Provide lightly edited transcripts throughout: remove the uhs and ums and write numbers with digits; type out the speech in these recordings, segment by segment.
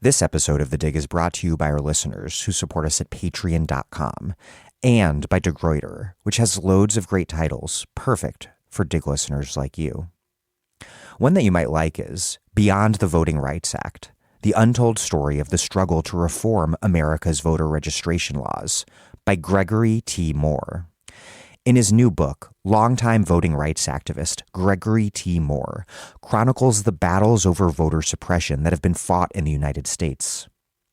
This episode of The Dig is brought to you by our listeners who support us at patreon.com and by De Gruyter, which has loads of great titles, perfect for Dig listeners like you. One that you might like is Beyond the Voting Rights Act, the untold story of the struggle to reform America's voter registration laws, by Gregory T. Moore. In his new book, longtime voting rights activist Gregory T. Moore chronicles the battles over voter suppression that have been fought in the United States.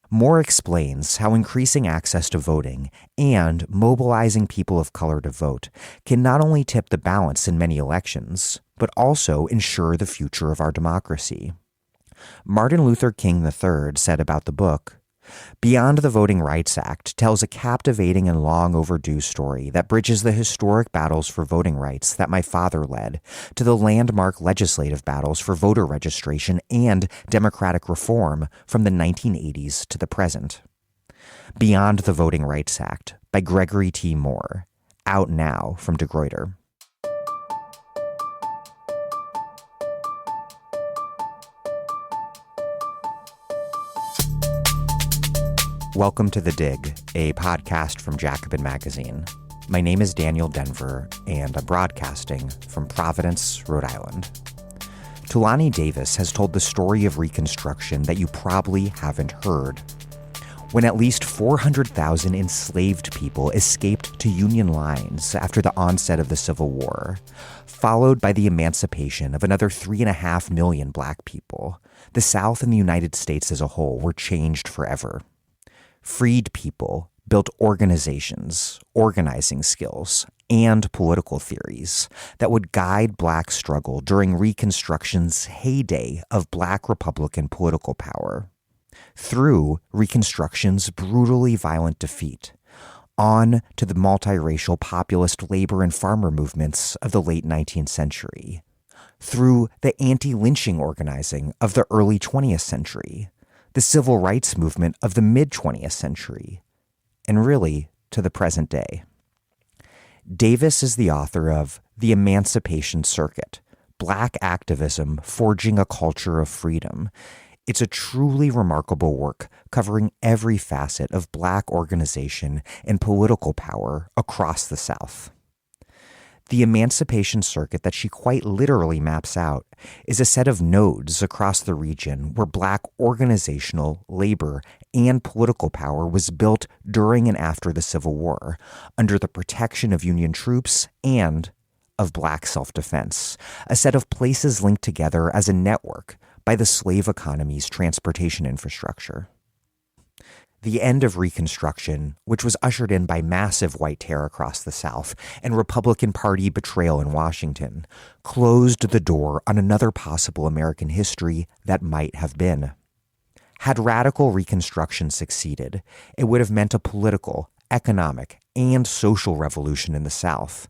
Moore explains how increasing access to voting and mobilizing people of color to vote can not only tip the balance in many elections, but also ensure the future of our democracy. Martin Luther King III said about the book, Beyond the Voting Rights Act tells a captivating and long overdue story that bridges the historic battles for voting rights that my father led to the landmark legislative battles for voter registration and democratic reform from the 1980s to the present. Beyond the Voting Rights Act by Gregory T. Moore, out now from De Gruyter. Welcome to The Dig, a podcast from Jacobin Magazine. My name is Daniel Denver, and I'm broadcasting from Providence, Rhode Island. Thulani Davis has told the story of Reconstruction that you probably haven't heard. When at least 400,000 enslaved people escaped to Union lines after the onset of the Civil War, followed by the emancipation of another 3.5 million black people, the South and the United States as a whole were changed forever. Freed people built organizations, organizing skills, and political theories that would guide black struggle during Reconstruction's heyday of black Republican political power, through Reconstruction's brutally violent defeat, on to the multiracial populist labor and farmer movements of the late 19th century, through the anti-lynching organizing of the early 20th century, the civil rights movement of the mid-20th century, and really to the present day. Davis is the author of The Emancipation Circuit, Black Activism Forging a Culture of Freedom. It's a truly remarkable work covering every facet of black organization and political power across the South. The Emancipation Circuit that she quite literally maps out is a set of nodes across the region where black organizational, labor, and political power was built during and after the Civil War, under the protection of Union troops and of black self-defense, a set of places linked together as a network by the slave economy's transportation infrastructure. The end of Reconstruction, which was ushered in by massive white terror across the South and Republican Party betrayal in Washington, closed the door on another possible American history that might have been. Had radical Reconstruction succeeded, it would have meant a political, economic, and social revolution in the South,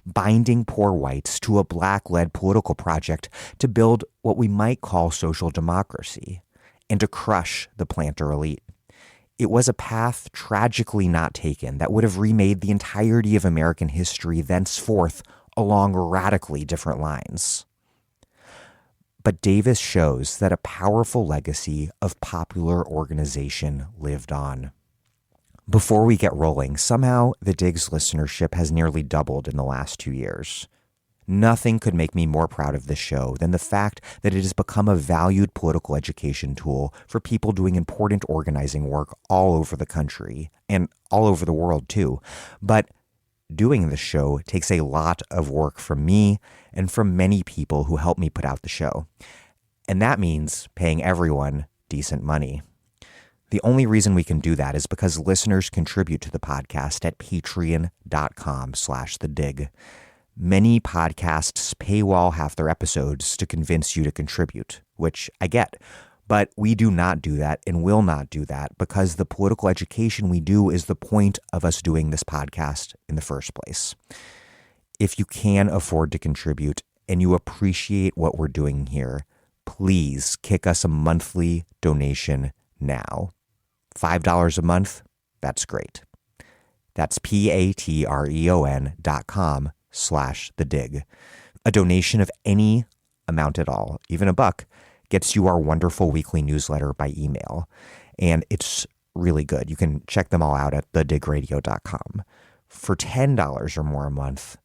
binding poor whites to a black-led political project to build what we might call social democracy, and to crush the planter elite. It was a path tragically not taken that would have remade the entirety of American history thenceforth along radically different lines. But Davis shows that a powerful legacy of popular organization lived on. Before we get rolling, somehow the Dig's listenership has nearly doubled in the last 2 years. Nothing could make me more proud of this show than the fact that it has become a valued political education tool for people doing important organizing work all over the country and all over the world too. But doing this show takes a lot of work from me and from many people who help me put out the show. And that means paying everyone decent money. The only reason we can do that is because listeners contribute to the podcast at patreon.com/thedig. Many podcasts paywall half their episodes to convince you to contribute, which I get. But we do not do that and will not do that because the political education we do is the point of us doing this podcast in the first place. If you can afford to contribute and you appreciate what we're doing here, please kick us a monthly donation now. $5 a month, that's great. That's patreon.com/thedig. A donation of any amount at all, even $1, gets you our wonderful weekly newsletter by email. And it's really good. You can check them all out at thedigradio.com. For $10 or more a month,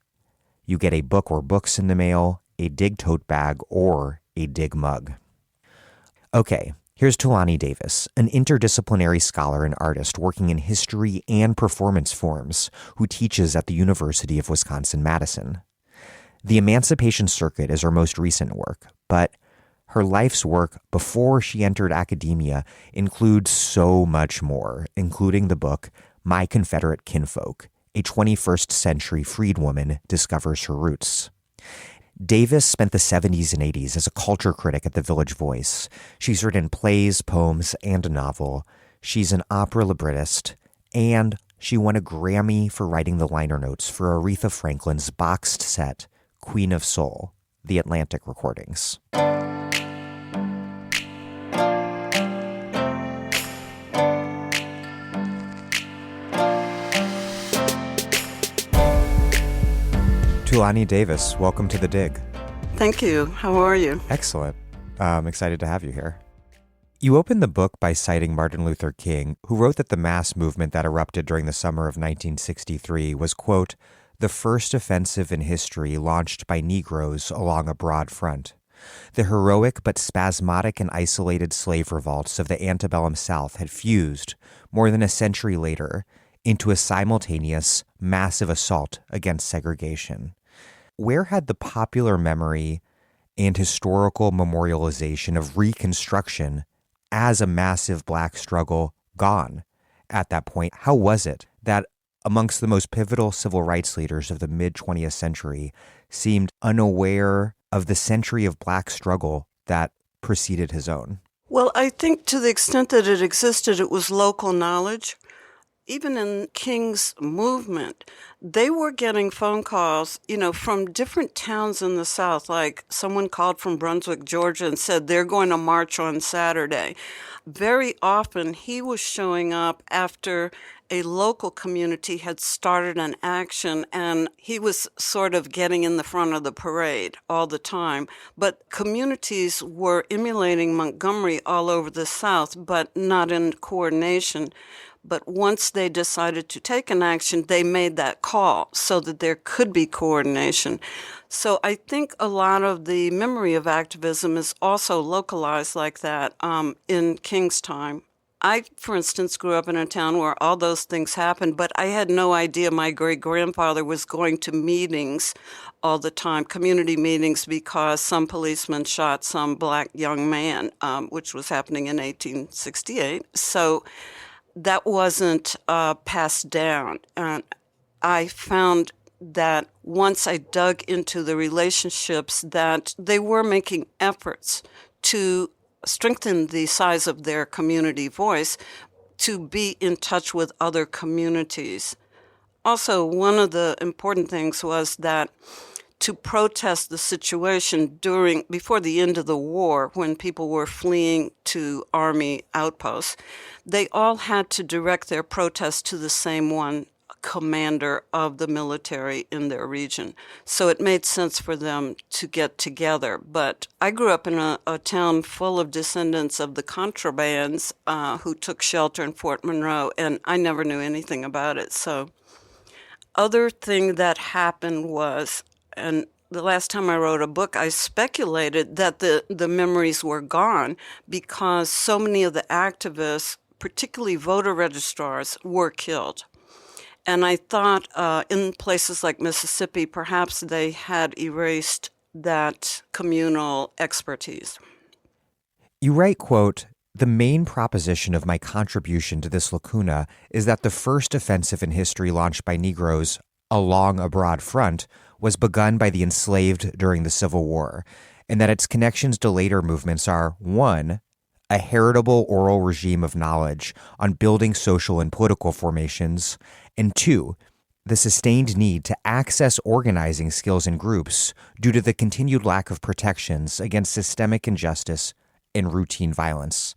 you get a book or books in the mail, a Dig tote bag, or a Dig mug. Okay, here's Thulani Davis, an interdisciplinary scholar and artist working in history and performance forms who teaches at the University of Wisconsin-Madison. The Emancipation Circuit is her most recent work, but her life's work before she entered academia includes so much more, including the book My Confederate Kinfolk, a 21st century freedwoman discovers her roots. Davis spent the 70s and 80s as a culture critic at the Village Voice. She's written plays, poems, and a novel. She's an opera librettist, and she won a Grammy for writing the liner notes for Aretha Franklin's boxed set, Queen of Soul, The Atlantic Recordings. Thulani Davis, welcome to The Dig. Thank you. How are you? Excellent. I'm excited to have you here. You opened the book by citing Martin Luther King, who wrote that the mass movement that erupted during the summer of 1963 was, quote, the first offensive in history launched by Negroes along a broad front. The heroic but spasmodic and isolated slave revolts of the antebellum South had fused, more than a century later, into a simultaneous, massive assault against segregation. Where had the popular memory and historical memorialization of Reconstruction as a massive Black struggle gone at that point? How was it that amongst the most pivotal civil rights leaders of the mid-20th century seemed unaware of the century of Black struggle that preceded his own? Well, I think to the extent that it existed, it was local knowledge. Even in King's movement, they were getting phone calls, from different towns in the South. Like someone called from Brunswick, Georgia, and said they're going to march on Saturday. Very often, he was showing up after a local community had started an action, and he was sort of getting in the front of the parade all the time. But communities were emulating Montgomery all over the South, but not in coordination. But once they decided to take an action, they made that call so that there could be coordination. So I think a lot of the memory of activism is also localized like that in King's time. I, for instance, grew up in a town where all those things happened, but I had no idea my great-grandfather was going to meetings all the time, community meetings, because some policeman shot some Black young man, which was happening in 1868. So that wasn't passed down. And I found that once I dug into the relationships, that they were making efforts to strengthen the size of their community voice, to be in touch with other communities. Also, one of the important things was that to protest the situation before the end of the war, when people were fleeing to army outposts, they all had to direct their protests to the same one commander of the military in their region. So it made sense for them to get together. But I grew up in a town full of descendants of the contrabands who took shelter in Fort Monroe, and I never knew anything about it. So other thing that happened was, and the last time I wrote a book, I speculated that the memories were gone because so many of the activists, particularly voter registrars, were killed. And I thought in places like Mississippi, perhaps they had erased that communal expertise. You write, quote, the main proposition of my contribution to this lacuna is that the first offensive in history launched by Negroes along a broad front was begun by the enslaved during the Civil War, and that its connections to later movements are, 1, a heritable oral regime of knowledge on building social and political formations, and 2, the sustained need to access organizing skills in groups due to the continued lack of protections against systemic injustice and routine violence.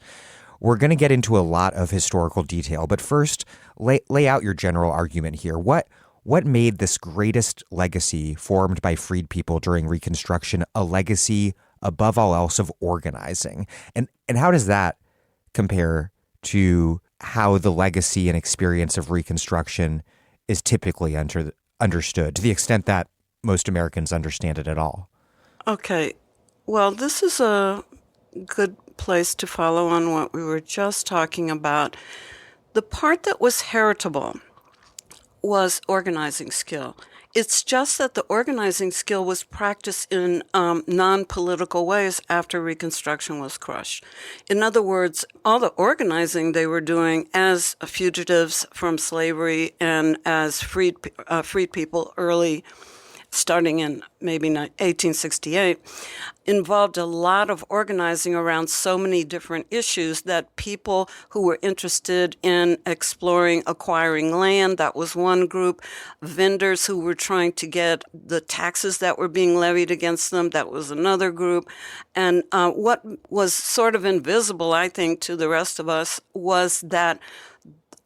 We're going to get into a lot of historical detail, but first, lay out your general argument here. What made this greatest legacy formed by freed people during Reconstruction a legacy above all else, of organizing. And how does that compare to how the legacy and experience of Reconstruction is typically understood, to the extent that most Americans understand it at all? Okay. Well, this is a good place to follow on what we were just talking about. The part that was heritable was organizing skill. It's just that the organizing skill was practiced in non-political ways after Reconstruction was crushed. In other words, all the organizing they were doing as fugitives from slavery and as freed people early, starting in maybe 1868, involved a lot of organizing around so many different issues that people who were interested in exploring, acquiring land, that was one group. Vendors who were trying to get the taxes that were being levied against them, that was another group. And what was sort of invisible, I think, to the rest of us was that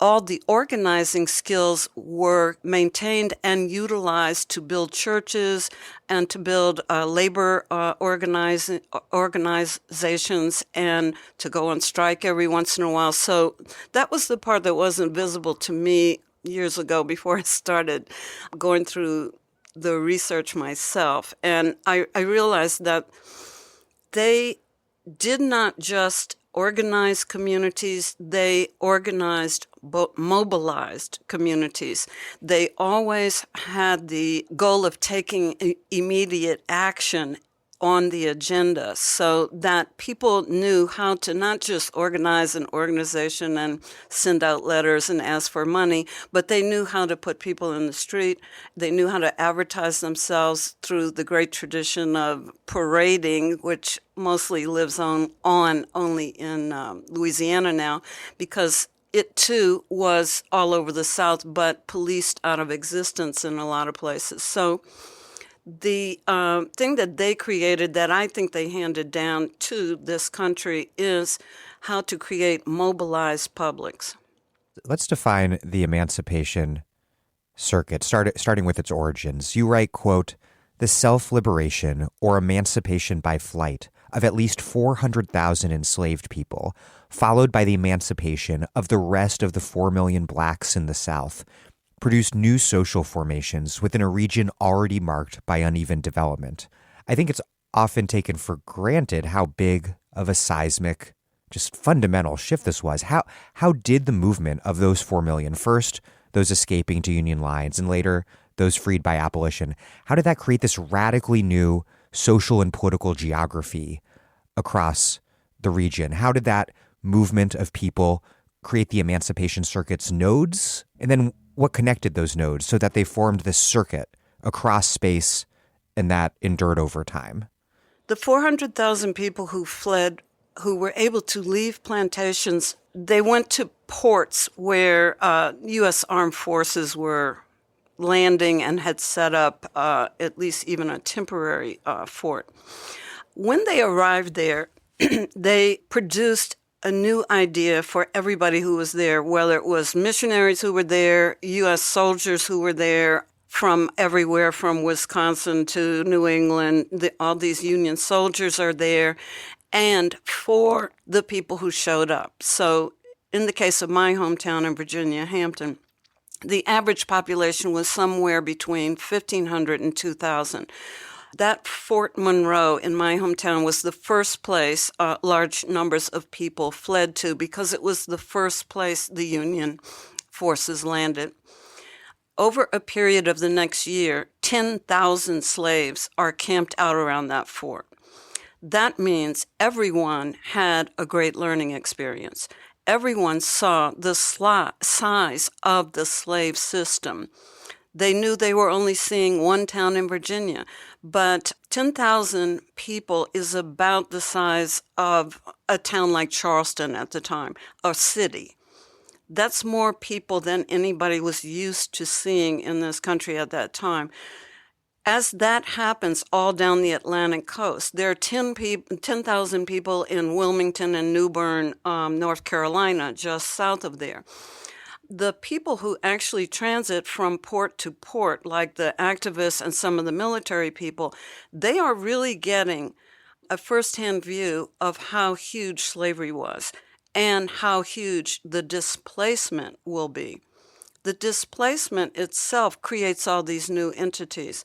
all the organizing skills were maintained and utilized to build churches and to build labor organizations and to go on strike every once in a while. So that was the part that wasn't visible to me years ago before I started going through the research myself. And I realized that they did not just organize communities, they organized, mobilized communities. They always had the goal of taking immediate action on the agenda so that people knew how to not just organize an organization and send out letters and ask for money, but they knew how to put people in the street. They knew how to advertise themselves through the great tradition of parading, which mostly lives on only in Louisiana now, because it too was all over the South, but policed out of existence in a lot of places. So the thing that they created that I think they handed down to this country is how to create mobilized publics. Let's define the Emancipation Circuit, starting with its origins. You write, quote, "The self-liberation or emancipation by flight of at least 400,000 enslaved people, followed by the emancipation of the rest of the 4 million blacks in the South, produced new social formations within a region already marked by uneven development." I think it's often taken for granted how big of a seismic, just fundamental shift this was. How did the movement of those 4 million, first those escaping to Union lines and later those freed by abolition, how did that create this radically new social and political geography across the region? How did that movement of people create the Emancipation Circuit's nodes? And then what connected those nodes so that they formed this circuit across space and that endured over time? The 400,000 people who fled, who were able to leave plantations, they went to ports where U.S. armed forces were landing and had set up at least even a temporary fort. When they arrived there, they produced a new idea for everybody who was there, whether it was missionaries who were there, U.S. soldiers who were there from everywhere, from Wisconsin to New England. All these Union soldiers are there, and for the people who showed up. So in the case of my hometown in Virginia, Hampton, the average population was somewhere between 1,500 and 2,000. That Fort Monroe in my hometown was the first place large numbers of people fled to because it was the first place the Union forces landed. Over a period of the next year, 10,000 slaves are camped out around that fort. That means everyone had a great learning experience. Everyone saw the size of the slave system. They knew they were only seeing one town in Virginia, but 10,000 people is about the size of a town like Charleston at the time, a city. That's more people than anybody was used to seeing in this country at that time. As that happens all down the Atlantic coast, there are 10,000 people in Wilmington and New Bern, North Carolina, just south of there. The people who actually transit from port to port, like the activists and some of the military people, they are really getting a firsthand view of how huge slavery was and how huge the displacement will be. The displacement itself creates all these new entities.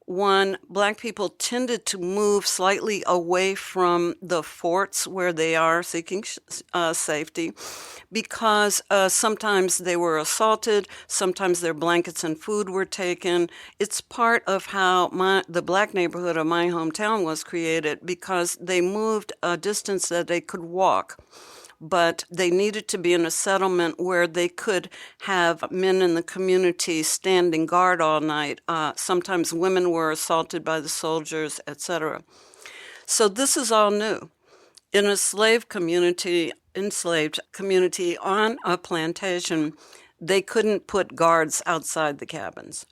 One, Black people tended to move slightly away from the forts where they are seeking safety because sometimes they were assaulted, sometimes their blankets and food were taken. It's part of how the Black neighborhood of my hometown was created because they moved a distance that they could walk. But they needed to be in a settlement where they could have men in the community standing guard all night. Sometimes women were assaulted by the soldiers, etc. So this is all new. In a enslaved community on a plantation, they couldn't put guards outside the cabins.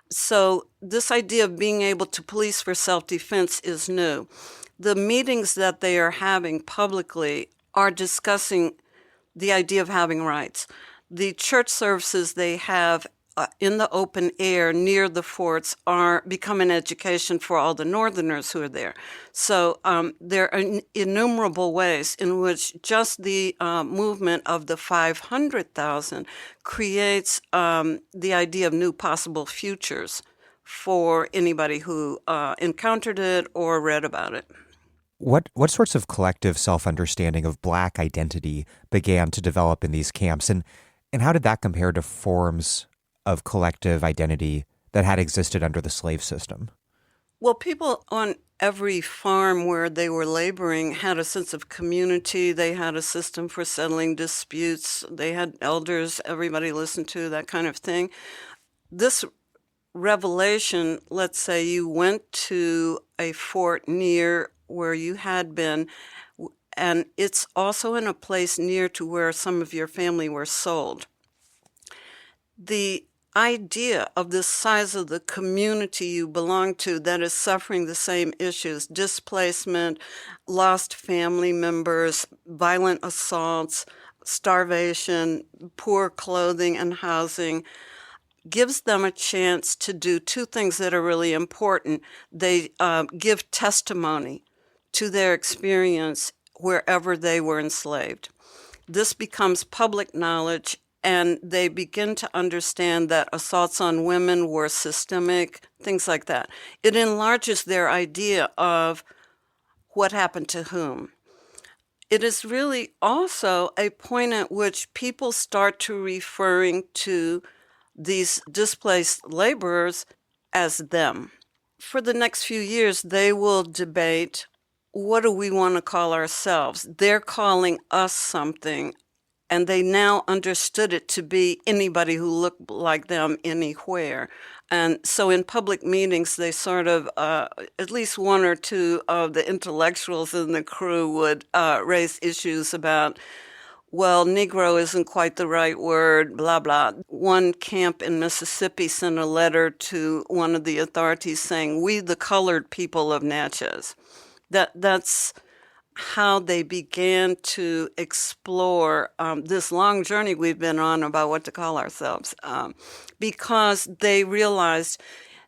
So this idea of being able to police for self-defense is new. The meetings that they are having publicly are discussing the idea of having rights. The church services they have in the open air near the forts are become an education for all the Northerners who are there. So there are innumerable ways in which just the movement of the 500,000 creates the idea of new possible futures for anybody who encountered it or read about it. What sorts of collective self-understanding of Black identity began to develop in these camps, and how did that compare to forms of collective identity that had existed under the slave system? Well, people on every farm where they were laboring had a sense of community. They had a system for settling disputes. They had elders everybody listened to, that kind of thing. This revelation, let's say you went to a fort near where you had been, and it's also in a place near to where some of your family were sold. The idea of the size of the community you belong to that is suffering the same issues, displacement, lost family members, violent assaults, starvation, poor clothing and housing, gives them a chance to do two things that are really important. They give testimony to their experience wherever they were enslaved. This becomes public knowledge, and they begin to understand that assaults on women were systemic, things like that. It enlarges their idea of what happened to whom. It is really also a point at which people start to referring to these displaced laborers as them. For the next few years, they will debate, what do we want to call ourselves? They're calling us something, and they now understood it to be anybody who looked like them anywhere. And so in public meetings, they sort of, at least one or two of the intellectuals in the crew would raise issues about, well, Negro isn't quite the right word, blah, blah. One camp in Mississippi sent a letter to one of the authorities saying, we the colored people of Natchez. That's how they began to explore this long journey we've been on about what to call ourselves, because they realized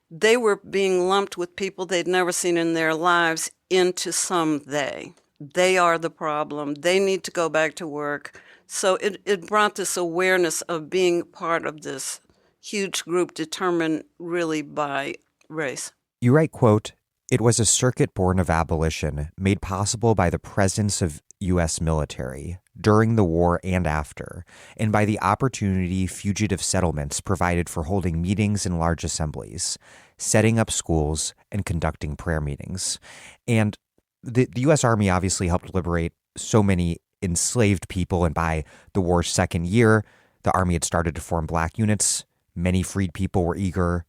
they were being lumped with people they'd never seen in their lives into some they. They are the problem. They need to go back to work. So it brought this awareness of being part of this huge group determined really by race. You write, quote, "It was a circuit born of abolition, made possible by the presence of U.S. military during the war and after, and by the opportunity fugitive settlements provided for holding meetings in large assemblies, setting up schools, and conducting prayer meetings." And the U.S. Army obviously helped liberate so many enslaved people, and by the war's second year, the Army had started to form Black units. Many freed people were eager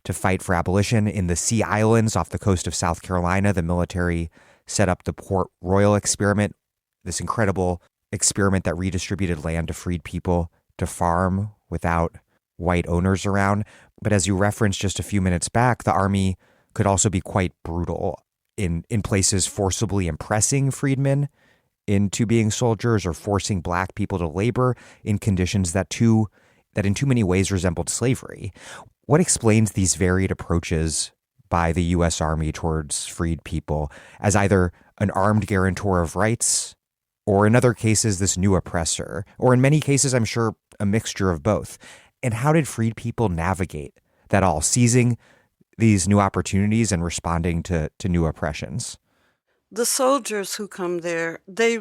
to fight for abolition. In the Sea Islands off the coast of South Carolina, the military set up the Port Royal experiment, this incredible experiment that redistributed land to freed people to farm without white owners around. But as you referenced just a few minutes back, the Army could also be quite brutal in places, forcibly impressing freedmen into being soldiers or forcing Black people to labor in conditions that in too many ways resembled slavery. What explains these varied approaches by the U.S. Army towards freed people as either an armed guarantor of rights, or in other cases, this new oppressor, or in many cases, I'm sure, a mixture of both. And how did freed people navigate that all, seizing these new opportunities and responding to new oppressions? The soldiers who come there, they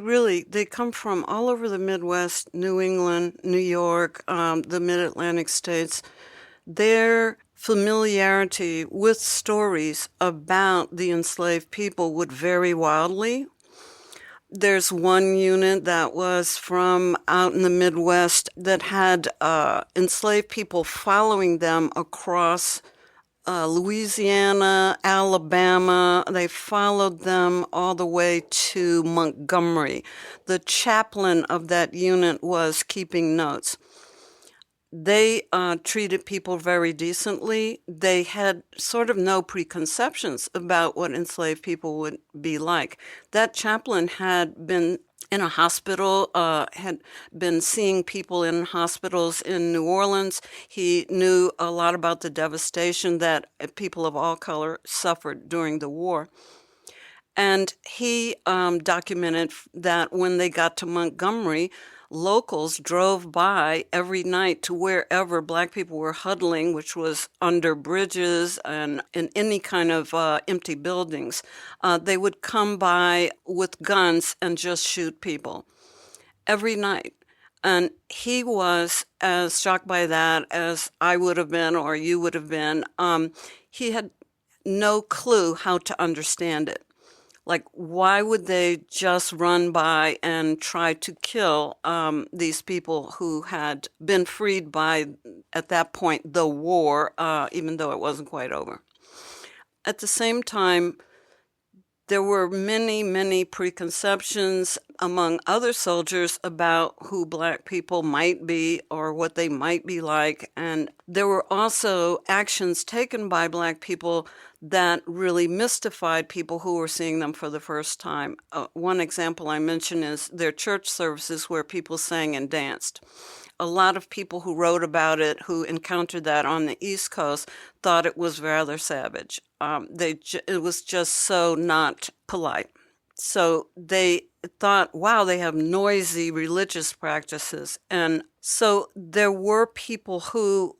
come from all over the Midwest, New England, New York, the Mid-Atlantic states. Their familiarity with stories about the enslaved people would vary wildly. There's one unit that was from out in the Midwest that had enslaved people following them across Louisiana, Alabama. They followed them all the way to Montgomery. The chaplain of that unit was keeping notes. They treated people very decently. They had sort of no preconceptions about what enslaved people would be like. That chaplain had been in a hospital, had been seeing people in hospitals in New Orleans. He knew a lot about the devastation that people of all color suffered during the war. And he documented that when they got to Montgomery, locals drove by every night to wherever Black people were huddling, which was under bridges and in any kind of empty buildings. They would come by with guns and just shoot people every night. And he was as shocked by that as I would have been or you would have been. He had no clue how to understand it. Like, why would they just run by and try to kill these people who had been freed by, at that point, the war, even though it wasn't quite over? At the same time, there were many, many preconceptions among other soldiers about who Black people might be or what they might be like. And there were also actions taken by Black people that really mystified people who were seeing them for the first time. One example I mention is their church services where people sang and danced. A lot of people who wrote about it, who encountered that on the East Coast, thought it was rather savage. It was just so not polite. So they thought, wow, they have noisy religious practices. And so there were people who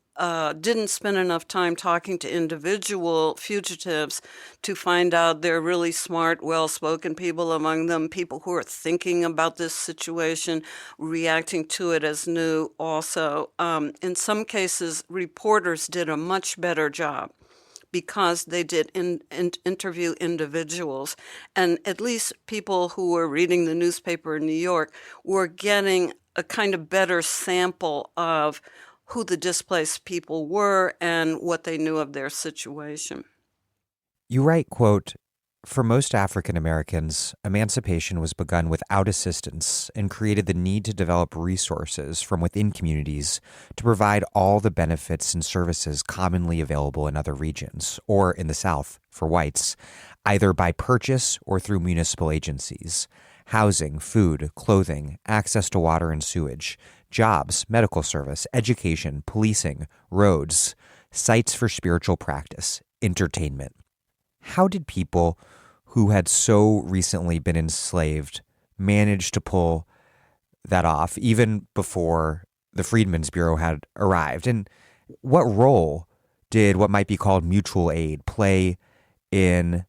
didn't spend enough time talking to individual fugitives to find out they're really smart, well-spoken people among them, people who are thinking about this situation, reacting to it as new also. In some cases, reporters did a much better job because they did interview individuals. And at least people who were reading the newspaper in New York were getting a kind of better sample of who the displaced people were and what they knew of their situation. You write, quote, "For most African Americans, emancipation was begun without assistance and created the need to develop resources from within communities to provide all the benefits and services commonly available in other regions, or in the South for whites, either by purchase or through municipal agencies. Housing, food, clothing, access to water and sewage, jobs, medical service, education, policing, roads, sites for spiritual practice, entertainment." How did people who had so recently been enslaved manage to pull that off even before the Freedmen's Bureau had arrived? And what role did what might be called mutual aid play in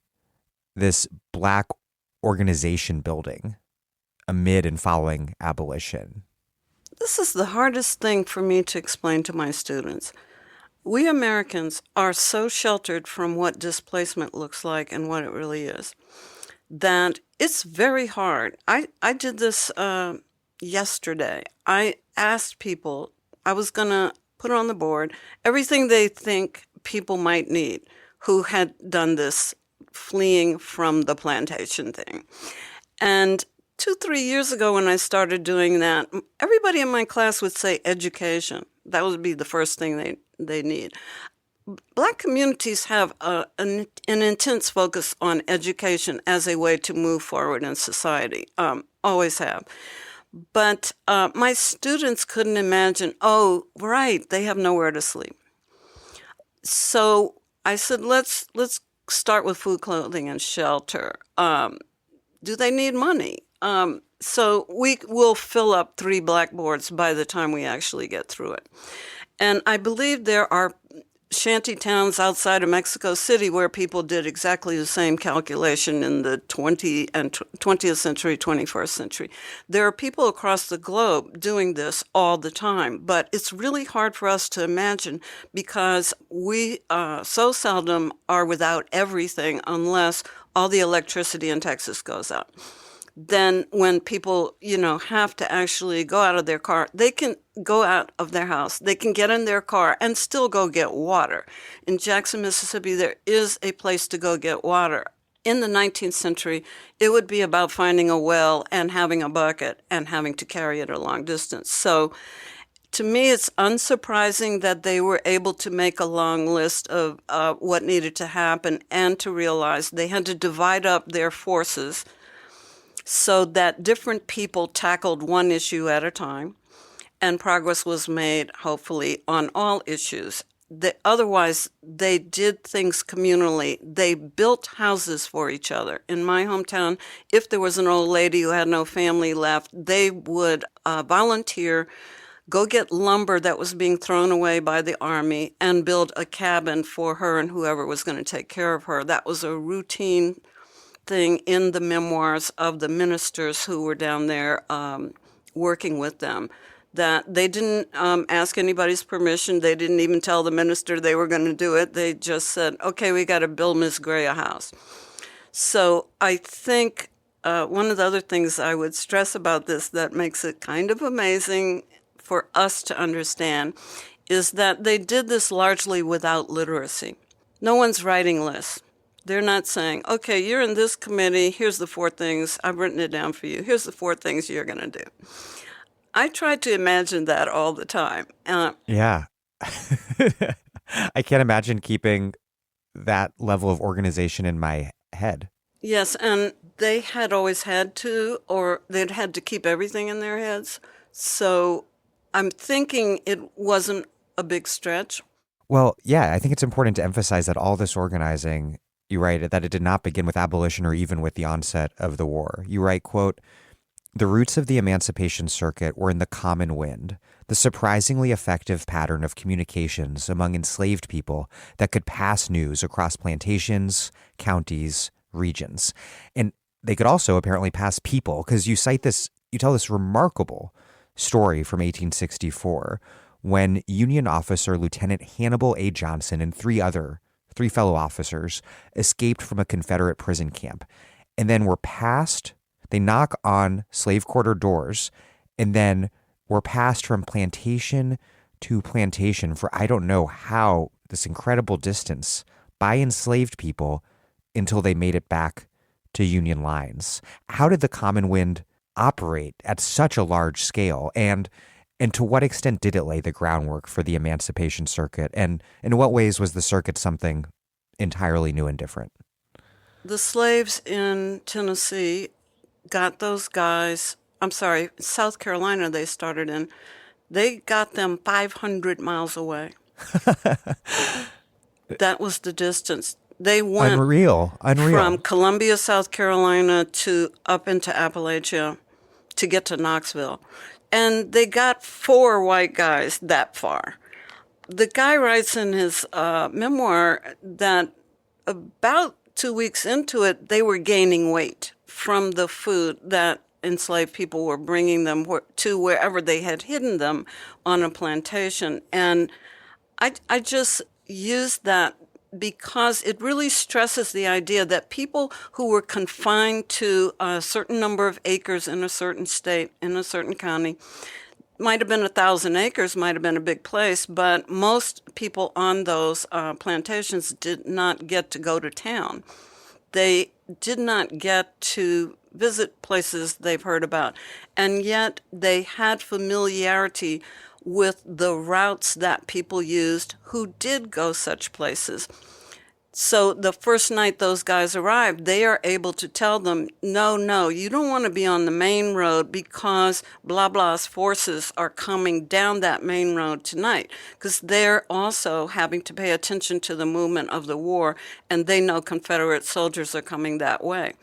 this Black organization building amid and following abolition? This is the hardest thing for me to explain to my students. We Americans are so sheltered from what displacement looks like and what it really is that it's very hard. I did this yesterday. I asked people, I was going to put on the board everything they think people might need who had done this fleeing from the plantation thing. And 2-3 years ago when I started doing that, everybody in my class would say education. That would be the first thing they need. Black communities have an intense focus on education as a way to move forward in society, always have. But my students couldn't imagine, oh, right, they have nowhere to sleep. So I said, let's start with food, clothing, and shelter. do they need money? So we will fill up 3 blackboards by the time we actually get through it. And I believe there are shanty towns outside of Mexico City where people did exactly the same calculation in the 20th century, 21st century. There are people across the globe doing this all the time, but it's really hard for us to imagine because we so seldom are without everything unless all the electricity in Texas goes out. Then when people, have to actually go out of their car, they can go out of their house, they can get in their car and still go get water. In Jackson, Mississippi, there is a place to go get water. In the 19th century, it would be about finding a well and having a bucket and having to carry it a long distance. So to me, it's unsurprising that they were able to make a long list of what needed to happen and to realize they had to divide up their forces so that different people tackled one issue at a time, and progress was made, hopefully, on all issues. Otherwise, they did things communally. They built houses for each other. In my hometown, if there was an old lady who had no family left, they would volunteer, go get lumber that was being thrown away by the army, and build a cabin for her and whoever was going to take care of her. That was a routine thing in the memoirs of the ministers who were down there working with them, that they didn't ask anybody's permission. They didn't even tell the minister they were going to do it. They just said, okay, we got to build Miss Gray a house. So I think one of the other things I would stress about this that makes it kind of amazing for us to understand is that they did this largely without literacy. No one's writing lists. They're not saying, okay, you're in this committee, here's the 4 things, I've written it down for you, here's the 4 things you're going to do. I try to imagine that all the time. Yeah. I can't imagine keeping that level of organization in my head. Yes, and they had always had to, or they'd had to keep everything in their heads. So I'm thinking it wasn't a big stretch. Well, yeah, I think it's important to emphasize that all this organizing, you write that it did not begin with abolition or even with the onset of the war. You write, quote, "The roots of the Emancipation Circuit were in the common wind, the surprisingly effective pattern of communications among enslaved people that could pass news across plantations, counties, regions." And they could also apparently pass people, because you tell this remarkable story from 1864 when Union officer Lieutenant Hannibal A. Johnson and three fellow officers escaped from a Confederate prison camp and then they knock on slave quarter doors and then were passed from plantation to plantation for I don't know how, this incredible distance, by enslaved people until they made it back to Union lines. How did the common wind operate at such a large scale? And to what extent did it lay the groundwork for the Emancipation Circuit? And in what ways was the circuit something entirely new and different? The slaves in Tennessee got those guys, South Carolina they started in, they got them 500 miles away. That was the distance. They went Unreal. from Columbia, South Carolina to up into Appalachia to get to Knoxville. And they got 4 white guys that far. The guy writes in his memoir that about 2 weeks into it, they were gaining weight from the food that enslaved people were bringing them to wherever they had hidden them on a plantation. And I just used that because it really stresses the idea that people who were confined to a certain number of acres in a certain state, in a certain county, might have been 1,000 acres, might have been a big place, but most people on those plantations did not get to go to town. They did not get to visit places they've heard about, and yet they had familiarity with the routes that people used who did go such places. So the first night those guys arrived, they are able to tell them, no, you don't want to be on the main road because blah blah's forces are coming down that main road tonight, because they're also having to pay attention to the movement of the war, and they know Confederate soldiers are coming that way.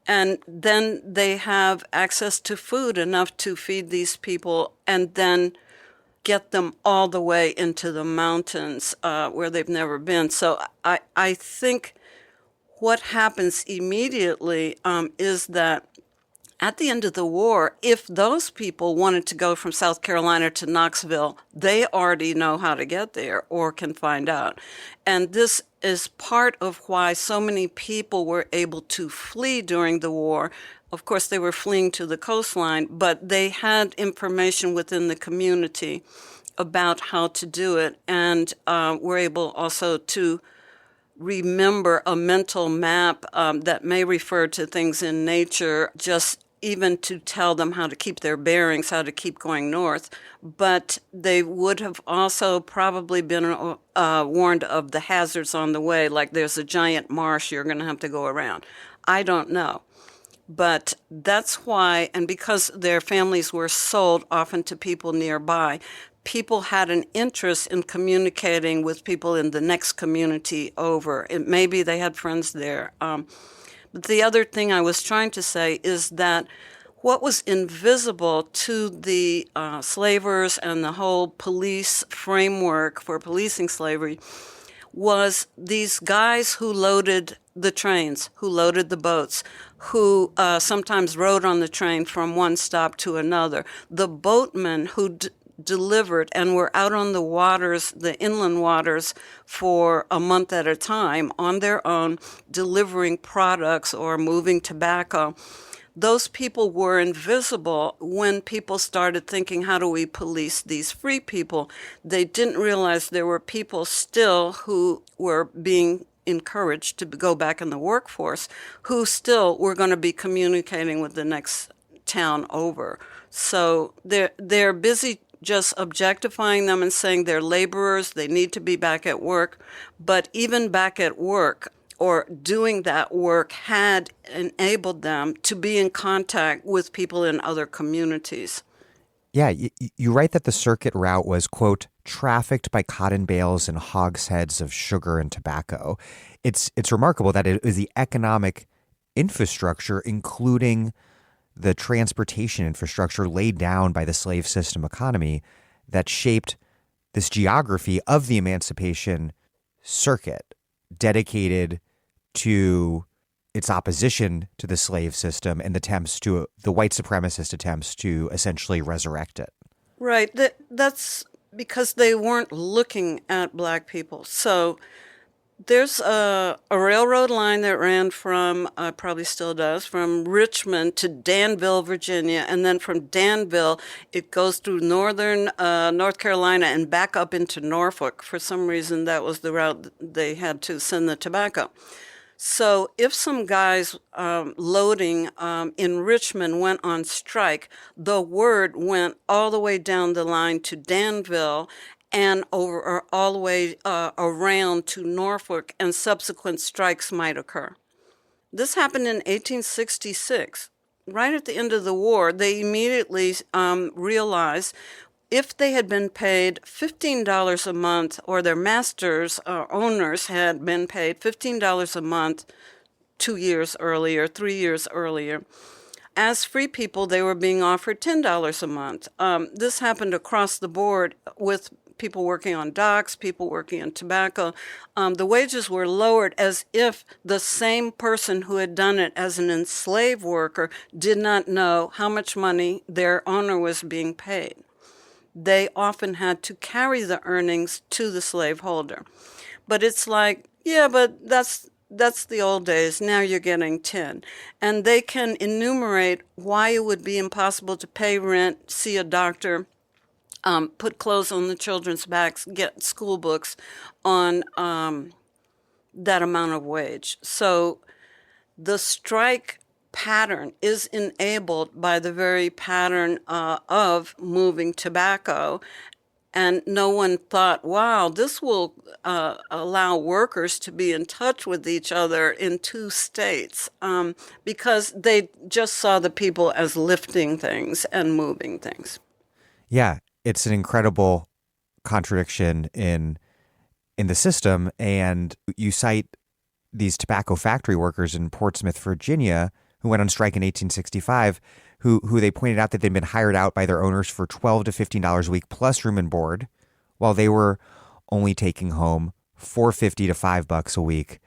And then they have access to food enough to feed these people and then get them all the way into the mountains where they've never been. So I think what happens immediately is that at the end of the war, if those people wanted to go from South Carolina to Knoxville, they already know how to get there or can find out. And this is part of why so many people were able to flee during the war. Of course, they were fleeing to the coastline, but they had information within the community about how to do it, and were able also to remember a mental map that may refer to things in nature, just even to tell them how to keep their bearings, how to keep going north. But they would have also probably been warned of the hazards on the way, like there's a giant marsh you're going to have to go around. I don't know. But that's why, and because their families were sold often to people nearby, people had an interest in communicating with people in the next community over. Maybe they had friends there. But the other thing I was trying to say is that what was invisible to the slavers and the whole police framework for policing slavery was these guys who loaded the trains, who loaded the boats, who sometimes rode on the train from one stop to another. The boatmen who delivered and were out on the waters, the inland waters, for a month at a time on their own, delivering products or moving tobacco. Those people were invisible when people started thinking, how do we police these free people? They didn't realize there were people still who were being encouraged to go back in the workforce, who still were going to be communicating with the next town over. So they're busy just objectifying them and saying they're laborers, they need to be back at work. But even back at work, or doing that work, had enabled them to be in contact with people in other communities. Yeah, you write that the circuit route was, quote, trafficked by cotton bales and hogsheads of sugar and tobacco. It's remarkable that it was the economic infrastructure, including the transportation infrastructure laid down by the slave system economy, that shaped this geography of the Emancipation Circuit, dedicated to its opposition to the slave system and the white supremacist attempts to essentially resurrect it. Right. That's because they weren't looking at Black people. So there's a railroad line that ran from, probably still does, from Richmond to Danville, Virginia. And then from Danville, it goes through northern North Carolina and back up into Norfolk. For some reason, that was the route they had to send the tobacco. So if some guys loading in Richmond went on strike, the word went all the way down the line to Danville and over or all the way around to Norfolk, and subsequent strikes might occur. This happened in 1866. Right at the end of the war, they immediately realized if they had been paid $15 a month, or their masters or owners had been paid $15 a month 2 years earlier, 3 years earlier, as free people, they were being offered $10 a month. This happened across the board with people working on docks, people working in tobacco. The wages were lowered as if the same person who had done it as an enslaved worker did not know how much money their owner was being paid. They often had to carry the earnings to the slaveholder. But it's like, yeah, but that's the old days. Now you're getting 10. And they can enumerate why it would be impossible to pay rent, see a doctor, put clothes on the children's backs, get school books on that amount of wage. So the strike pattern is enabled by the very pattern of moving tobacco. And no one thought, wow, this will allow workers to be in touch with each other in two states, because they just saw the people as lifting things and moving things. Yeah, it's an incredible contradiction in the system. And you cite these tobacco factory workers in Portsmouth, Virginia, who went on strike in 1865, who they pointed out that they'd been hired out by their owners for $12 to $15 a week plus room and board, while they were only taking home $4.50 to $5 a week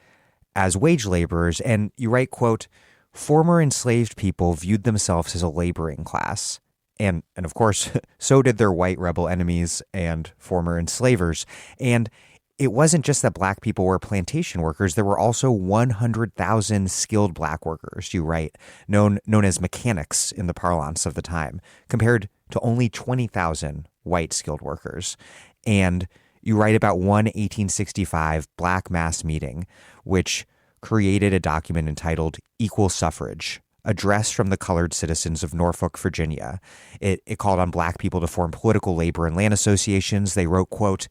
as wage laborers. And you write, quote, former enslaved people viewed themselves as a laboring class. And of course, so did their white rebel enemies and former enslavers. And it wasn't just that black people were plantation workers. There were also 100,000 skilled black workers, you write, known as mechanics in the parlance of the time, compared to only 20,000 white skilled workers. And you write about one 1865 black mass meeting, which created a document entitled Equal Suffrage, address from the colored citizens of Norfolk, Virginia. It called on black people to form political labor and land associations. They wrote, quote,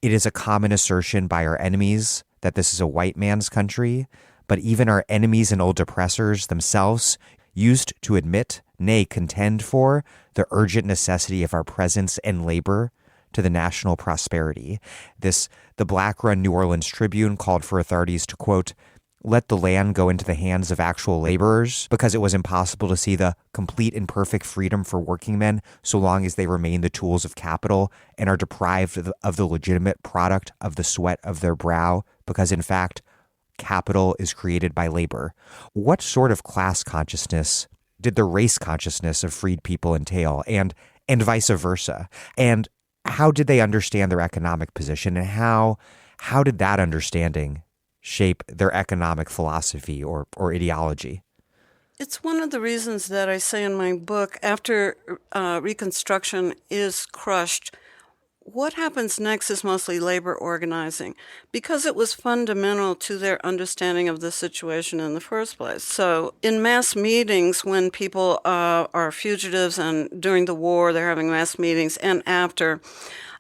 it is a common assertion by our enemies that this is a white man's country, but even our enemies and old oppressors themselves used to admit, nay, contend for, the urgent necessity of our presence and labor to the national prosperity. The black-run New Orleans Tribune called for authorities to, quote, let the land go into the hands of actual laborers because it was impossible to see the complete and perfect freedom for working men so long as they remain the tools of capital and are deprived of the legitimate product of the sweat of their brow because, in fact, capital is created by labor. What sort of class consciousness did the race consciousness of freed people entail, and vice versa? And how did they understand their economic position, and how did that understanding shape their economic philosophy or ideology? It's one of the reasons that I say in my book, after Reconstruction is crushed, what happens next is mostly labor organizing, because it was fundamental to their understanding of the situation in the first place. So in mass meetings, when people are fugitives, and during the war they're having mass meetings, and after,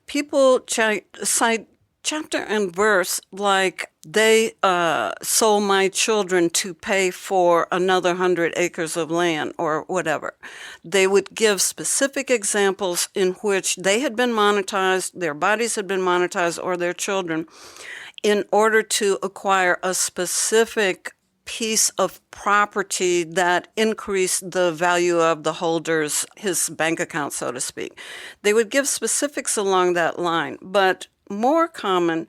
people cite chapter and verse like they sold my children to pay for another 100 acres of land or whatever. They would give specific examples in which they had been monetized, their bodies had been monetized, or their children, in order to acquire a specific piece of property that increased the value of the holder's, his bank account, so to speak. They would give specifics along that line, but more common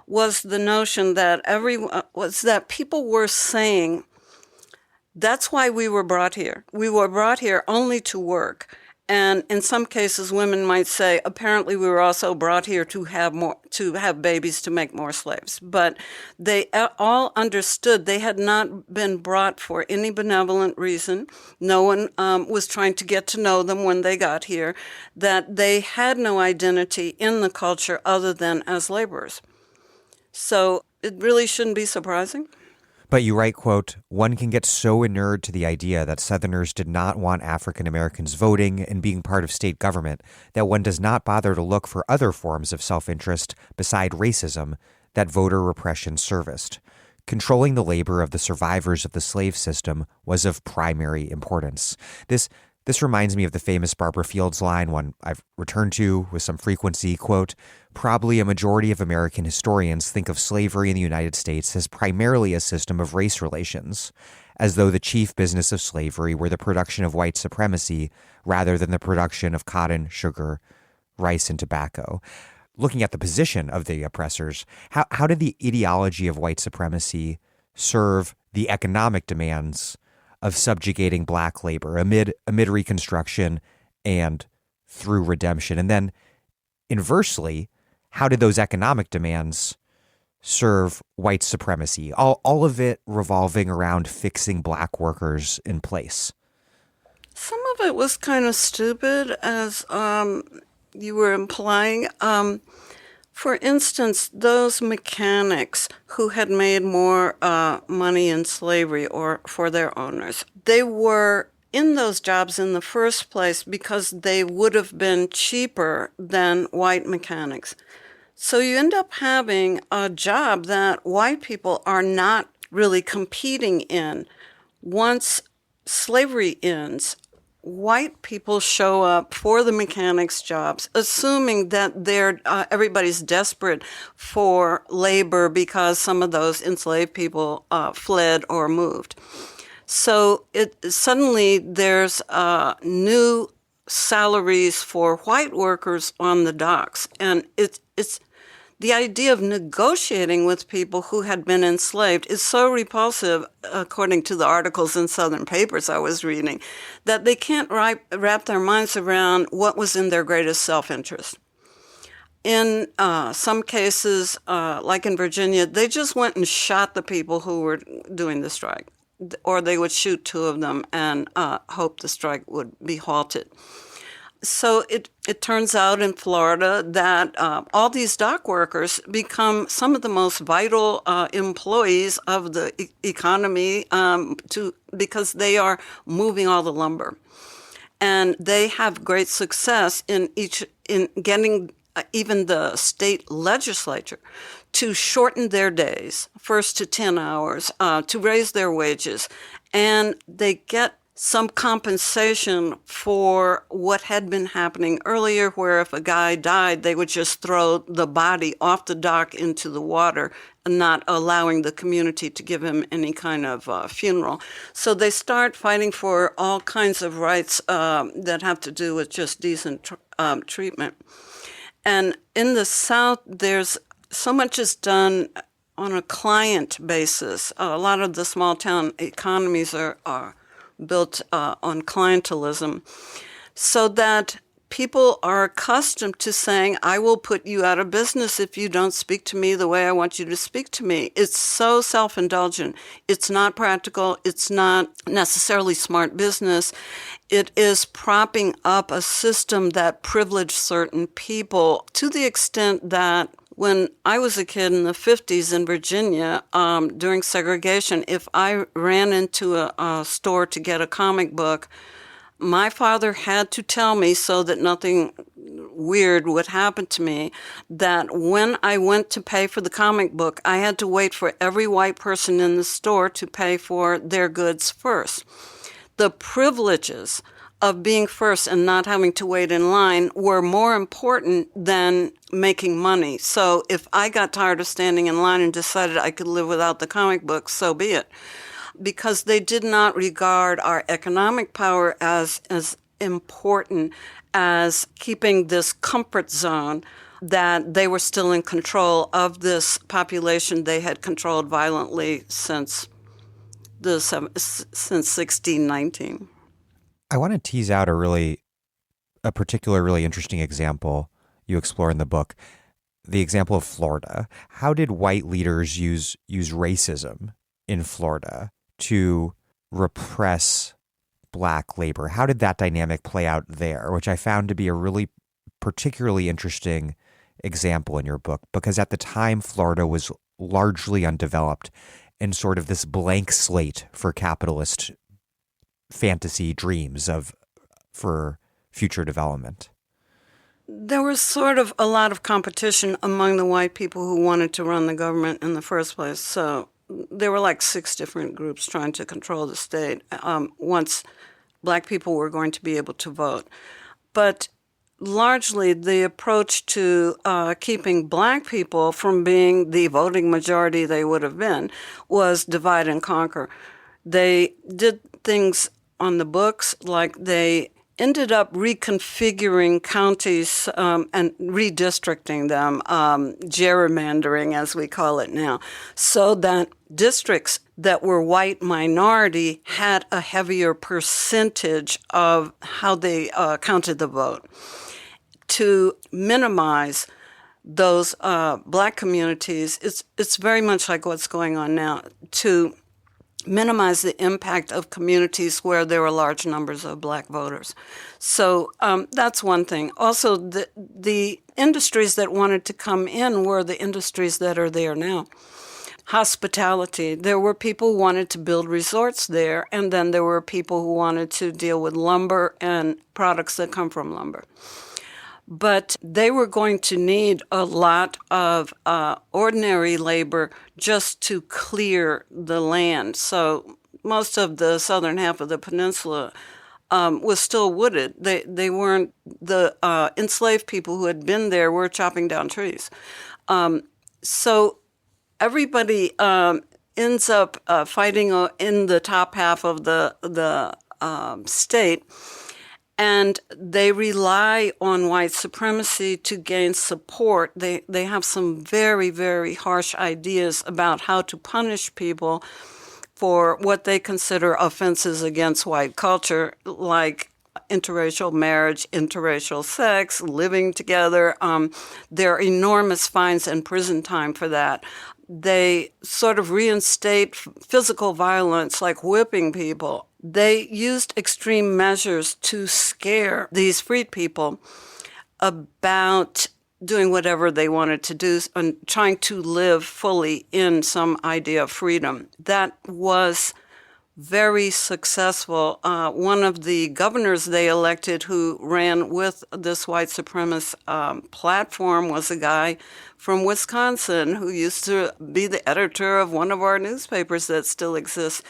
was the notion that people were saying, that's why we were brought here. We were brought here only to work. And in some cases, women might say, apparently we were also brought here to have babies, to make more slaves. But they all understood they had not been brought for any benevolent reason. No one was trying to get to know them when they got here, that they had no identity in the culture other than as laborers. So it really shouldn't be surprising. But you write, quote, one can get so inured to the idea that Southerners did not want African Americans voting and being part of state government that one does not bother to look for other forms of self-interest beside racism that voter repression serviced. Controlling the labor of the survivors of the slave system was of primary importance. This reminds me of the famous Barbara Fields line, one I've returned to with some frequency, quote, probably a majority of American historians think of slavery in the United States as primarily a system of race relations, as though the chief business of slavery were the production of white supremacy rather than the production of cotton, sugar, rice, and tobacco. Looking at the position of the oppressors, how did the ideology of white supremacy serve the economic demands of subjugating black labor amid Reconstruction and through redemption? And then inversely, how did those economic demands serve white supremacy? All of it revolving around fixing black workers in place. Some of it was kind of stupid, as you were implying. For instance, those mechanics who had made more money in slavery or for their owners, they were in those jobs in the first place because they would have been cheaper than white mechanics. So you end up having a job that white people are not really competing in. Once slavery ends, white people show up for the mechanics jobs, assuming that everybody's desperate for labor because some of those enslaved people fled or moved. So suddenly there's new salaries for white workers on the docks. And it's the idea of negotiating with people who had been enslaved is so repulsive, according to the articles in Southern papers I was reading, that they can't wrap their minds around what was in their greatest self-interest. In some cases, like in Virginia, they just went and shot the people who were doing the strike, or they would shoot two of them and hope the strike would be halted. So it turns out in Florida that all these dock workers become some of the most vital employees of the economy because they are moving all the lumber. And they have great success in getting even the state legislature to shorten their days, first to 10 hours, to raise their wages. And they get some compensation for what had been happening earlier, where if a guy died, they would just throw the body off the dock into the water, and not allowing the community to give him any kind of funeral. So they start fighting for all kinds of rights that have to do with just decent treatment. And in the South, there's so much is done on a client basis. A lot of the small town economies are built on clientelism, so that people are accustomed to saying, I will put you out of business if you don't speak to me the way I want you to speak to me. It's so self-indulgent. It's not practical. It's not necessarily smart business. It is propping up a system that privileged certain people to the extent that when I was a kid in the 50s in Virginia, during segregation, if I ran into a store to get a comic book, my father had to tell me, so that nothing weird would happen to me, that when I went to pay for the comic book, I had to wait for every white person in the store to pay for their goods first. The privileges of being first and not having to wait in line were more important than making money. So if I got tired of standing in line and decided I could live without the comic book, so be it. Because they did not regard our economic power as important as keeping this comfort zone that they were still in control of this population they had controlled violently since 1619. I want to tease out a particular really interesting example you explore in the book, the example of Florida. How did white leaders use racism in Florida to repress Black labor? How did that dynamic play out there, which I found to be a really particularly interesting example in your book, because at the time Florida was largely undeveloped and sort of this blank slate for capitalist fantasy dreams for future development. There was sort of a lot of competition among the white people who wanted to run the government in the first place. So there were like 6 different groups trying to control the state once Black people were going to be able to vote. But largely the approach to keeping Black people from being the voting majority they would have been was divide and conquer. They did things on the books, like they ended up reconfiguring counties and redistricting them, gerrymandering as we call it now, so that districts that were white minority had a heavier percentage of how they counted the vote, to minimize those Black communities. It's very much like what's going on now, to minimize the impact of communities where there were large numbers of Black voters. So that's one thing. Also, the industries that wanted to come in were the industries that are there now. Hospitality. There were people who wanted to build resorts there, and then there were people who wanted to deal with lumber and products that come from lumber. But they were going to need a lot of ordinary labor just to clear the land. So most of the southern half of the peninsula was still wooded. They weren't, the enslaved people who had been there were chopping down trees. So everybody ends up fighting in the top half of the state. And they rely on white supremacy to gain support. They have some very, very harsh ideas about how to punish people for what they consider offenses against white culture, like interracial marriage, interracial sex, living together. There are enormous fines and prison time for that. They sort of reinstate physical violence, like whipping people. They used extreme measures to scare these freed people about doing whatever they wanted to do and trying to live fully in some idea of freedom. That was very successful. One of the governors they elected who ran with this white supremacist platform was a guy from Wisconsin who used to be the editor of one of our newspapers that still exists.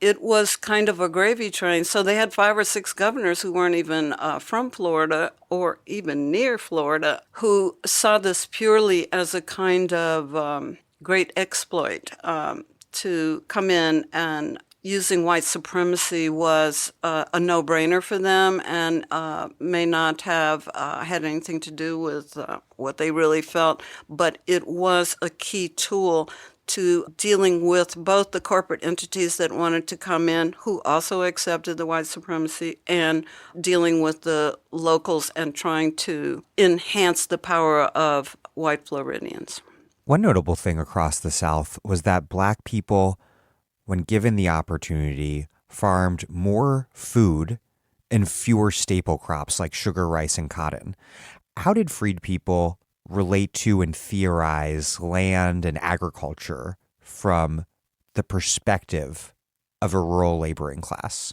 It was kind of a gravy train. So they had 5 or 6 governors who weren't even from Florida or even near Florida who saw this purely as a kind of great exploit to come in, and using white supremacy was a no-brainer for them and may not have had anything to do with what they really felt, but it was a key tool to dealing with both the corporate entities that wanted to come in, who also accepted the white supremacy, and dealing with the locals and trying to enhance the power of white Floridians. One notable thing across the South was that Black people, when given the opportunity, farmed more food and fewer staple crops like sugar, rice, and cotton. How did freed people relate to and theorize land and agriculture from the perspective of a rural laboring class?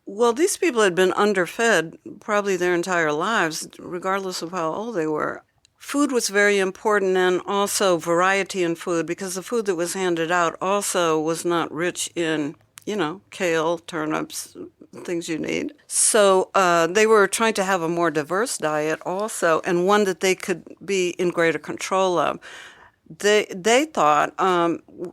Well, these people had been underfed probably their entire lives, regardless of how old they were. Food was very important, and also variety in food, because the food that was handed out also was not rich in, kale, turnips, things you need. So they were trying to have a more diverse diet also, and one that they could be in greater control of. They thought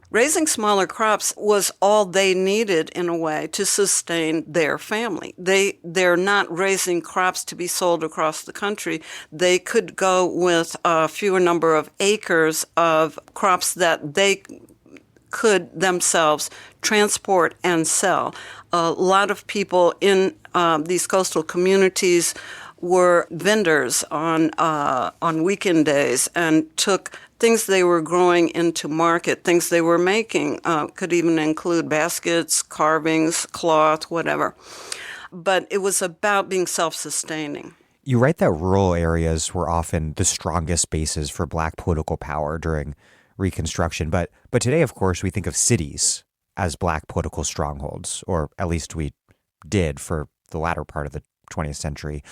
raising smaller crops was all they needed, in a way, to sustain their family. They're not raising crops to be sold across the country. They could go with a fewer number of acres of crops that they could themselves transport and sell. A lot of people in these coastal communities were vendors on weekend days and took things they were growing into market, things they were making, could even include baskets, carvings, cloth, whatever. But it was about being self-sustaining. You write that rural areas were often the strongest bases for Black political power during Reconstruction. But today, of course, we think of cities as Black political strongholds, or at least we did for the latter part of the 20th century.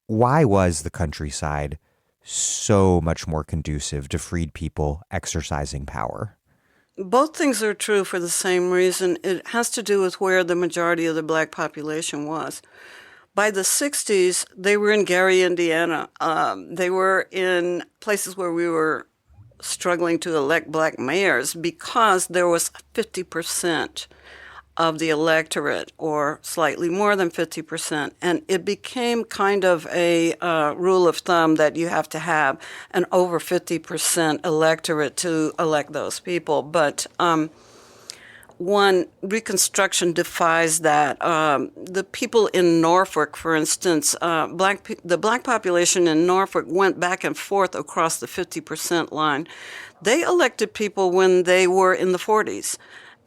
Why was the countryside so much more conducive to freed people exercising power? Both things are true for the same reason. It has to do with where the majority of the Black population was. By the 60s, they were in Gary, Indiana. They were in places where we were struggling to elect Black mayors because there was 50% of the electorate, or slightly more than 50%. And it became kind of a rule of thumb that you have to have an over 50% electorate to elect those people. But Reconstruction defies that. The people in Norfolk, for instance, the Black population in Norfolk went back and forth across the 50% line. They elected people when they were in the 40s.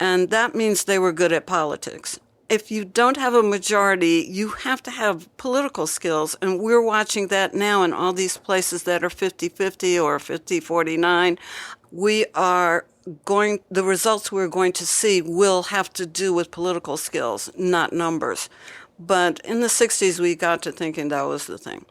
And that means they were good at politics. If you don't have a majority, you have to have political skills. And we're watching that now in all these places that are 50-50 or 50-49. The results we're going to see will have to do with political skills, not numbers. But in the 60s, we got to thinking that was the thing.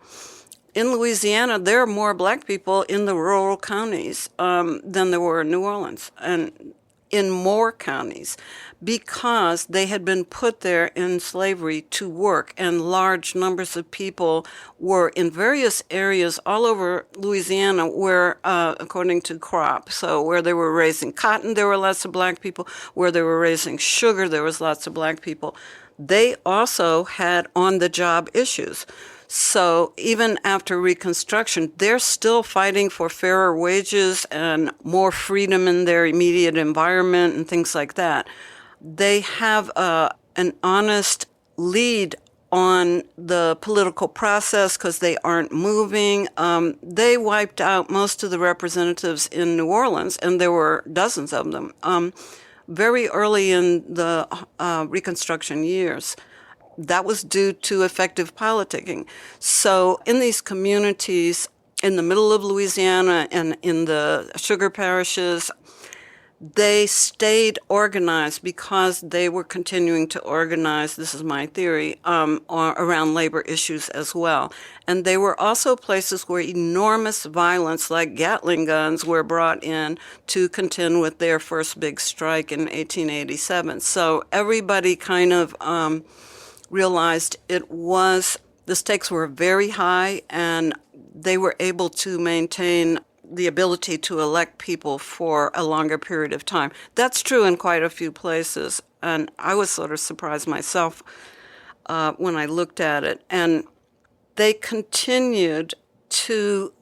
In Louisiana, there are more Black people in the rural counties than there were in New Orleans. And in more counties because they had been put there in slavery to work, and large numbers of people were in various areas all over Louisiana where, according to crop, so where they were raising cotton, there were lots of black people. Where they were raising sugar, there was lots of black people. They also had on-the-job issues. So even after Reconstruction, they're still fighting for fairer wages and more freedom in their immediate environment and things like that. They have an honest lead on the political process because they aren't moving. They wiped out most of the representatives in New Orleans, and there were dozens of them, very early in the Reconstruction years. That was due to effective politicking. So in these communities in the middle of Louisiana and in the sugar parishes, they stayed organized because they were continuing to organize, this is my theory, around labor issues as well. And they were also places where enormous violence, like Gatling guns, were brought in to contend with their first big strike in 1887. So everybody kind of realized the stakes were very high, and they were able to maintain the ability to elect people for a longer period of time. That's true in quite a few places, and I was sort of surprised myself when I looked at it. And they continued to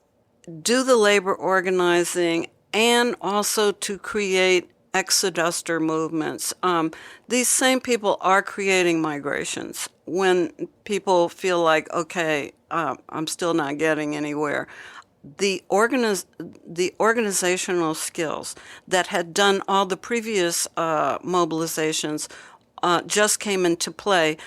do the labor organizing and also to create exoduster movements. These same people are creating migrations when people feel like, okay, I'm still not getting anywhere. The organizational skills that had done all the previous mobilizations just came into play,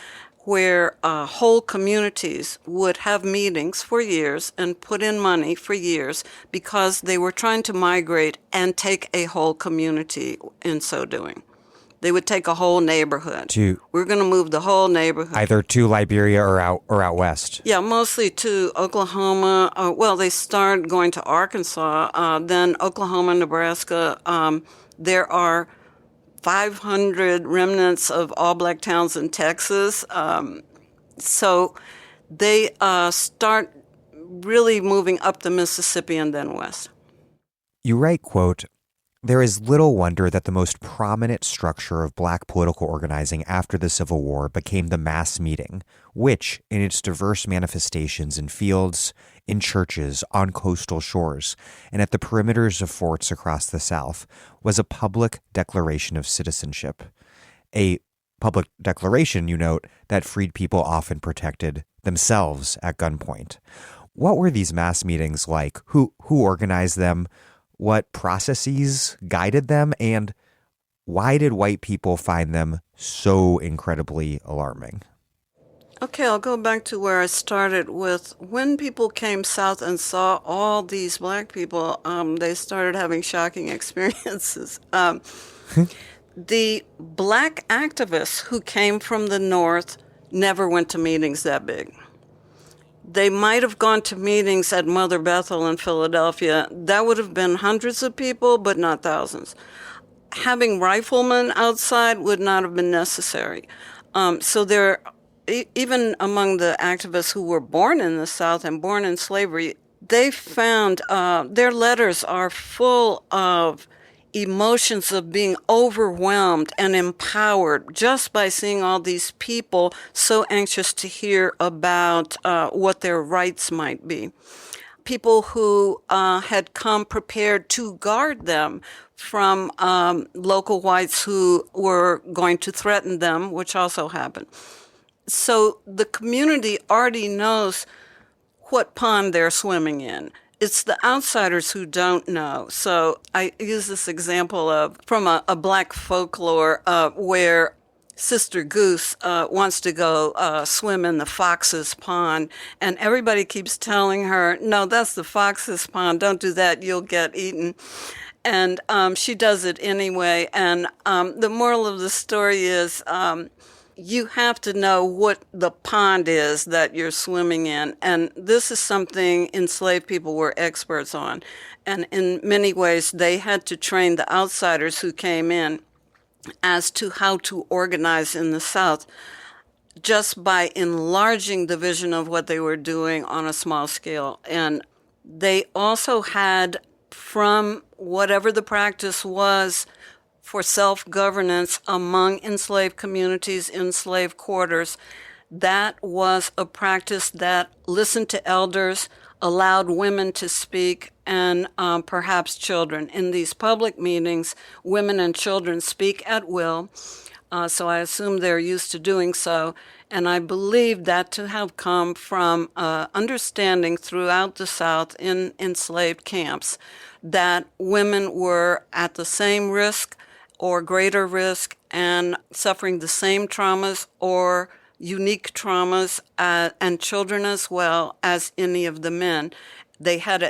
where whole communities would have meetings for years and put in money for years because they were trying to migrate and take a whole community in so doing. They would take a whole neighborhood. We're going to move the whole neighborhood. Either to Liberia or out west. Yeah, mostly to Oklahoma. Well, they started going to Arkansas, then Oklahoma, Nebraska. There are 500 remnants of all black towns in Texas. So they start really moving up the Mississippi and then west. You write, quote, "There is little wonder that the most prominent structure of black political organizing after the Civil War became the mass meeting, which, in its diverse manifestations in fields, in churches, on coastal shores, and at the perimeters of forts across the South, was a public declaration of citizenship. A public declaration, you note, that freed people often protected themselves at gunpoint. What were these mass meetings like? Who organized them? What processes guided them, and why did white people find them so incredibly alarming?" Okay, I'll go back to where I started with when people came south and saw all these black people, they started having shocking experiences. The black activists who came from the north never went to meetings that big. They might have gone to meetings at Mother Bethel in Philadelphia. That would have been hundreds of people, but not thousands. Having riflemen outside would not have been necessary. So there, even among the activists who were born in the South and born in slavery, they found their letters are full of emotions of being overwhelmed and empowered just by seeing all these people so anxious to hear about what their rights might be. People who had come prepared to guard them from local whites who were going to threaten them, which also happened. So the community already knows what pond they're swimming in. It's the outsiders who don't know. So I use this example from a black folklore where Sister Goose wants to go swim in the fox's pond, and everybody keeps telling her, no, that's the fox's pond. Don't do that. You'll get eaten. And she does it anyway. And the moral of the story is you have to know what the pond is that you're swimming in. And this is something enslaved people were experts on. And in many ways, they had to train the outsiders who came in as to how to organize in the South just by enlarging the vision of what they were doing on a small scale. And they also had, from whatever the practice was, for self-governance among enslaved communities, enslaved quarters, that was a practice that listened to elders, allowed women to speak, and perhaps children. In these public meetings, women and children speak at will, so I assume they're used to doing so. And I believe that to have come from understanding throughout the South in enslaved camps that women were at the same risk or greater risk and suffering the same traumas or unique traumas, and children as well as any of the men. They had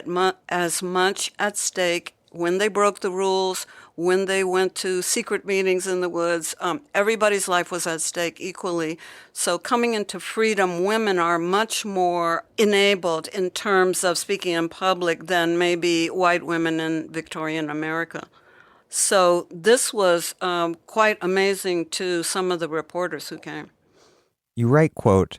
as much at stake when they broke the rules, when they went to secret meetings in the woods. Everybody's life was at stake equally. So coming into freedom, women are much more enabled in terms of speaking in public than maybe white women in Victorian America. So this was quite amazing to some of the reporters who came. You write, quote,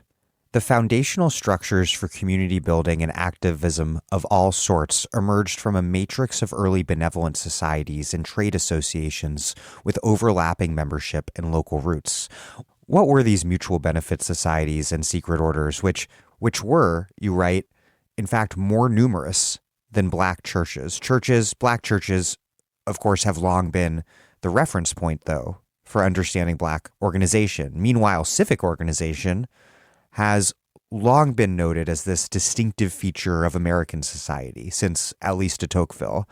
"The foundational structures for community building and activism of all sorts emerged from a matrix of early benevolent societies and trade associations with overlapping membership and local roots." What were these mutual benefit societies and secret orders, which were, you write, in fact, more numerous than black churches? Black churches, of course, have long been the reference point, though, for understanding black organization. Meanwhile, civic organization has long been noted as this distinctive feature of American society since at least de Tocqueville.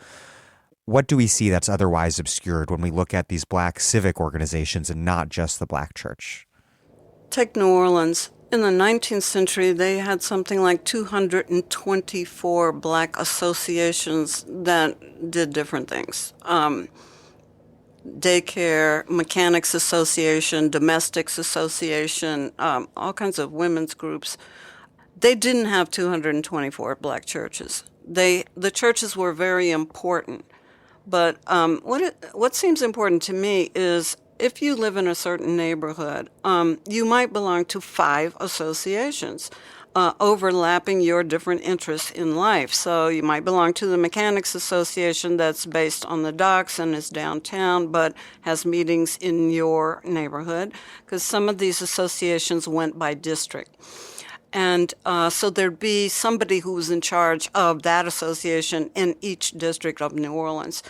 What do we see that's otherwise obscured when we look at these black civic organizations and not just the black church? Take New Orleans. In the 19th century, they had something like 224 black associations that did different things. Daycare, Mechanics Association, Domestics Association, all kinds of women's groups. They didn't have 224 black churches. The churches were very important. But what seems important to me is if you live in a certain neighborhood, you might belong to 5 associations overlapping your different interests in life. So you might belong to the Mechanics Association that's based on the docks and is downtown, but has meetings in your neighborhood, because some of these associations went by district. And so there'd be somebody who was in charge of that association in each district of New Orleans.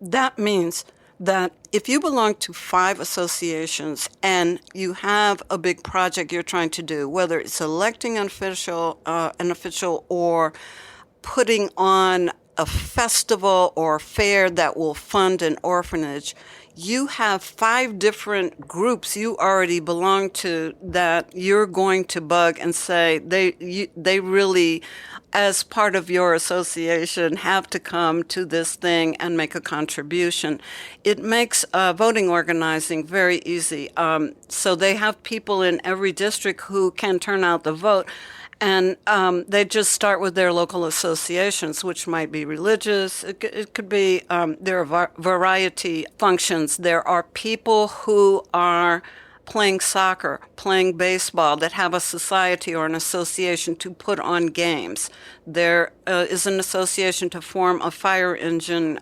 That means that if you belong to 5 associations and you have a big project you're trying to do, whether it's electing an official or putting on a festival or fair that will fund an orphanage, you have 5 different groups you already belong to that you're going to bug and say they really, as part of your association, have to come to this thing and make a contribution. It makes voting organizing very easy. So they have people in every district who can turn out the vote. And they just start with their local associations, which might be religious. It could be, there are variety functions. There are people who are playing soccer, playing baseball, that have a society or an association to put on games. There is an association to form a fire engine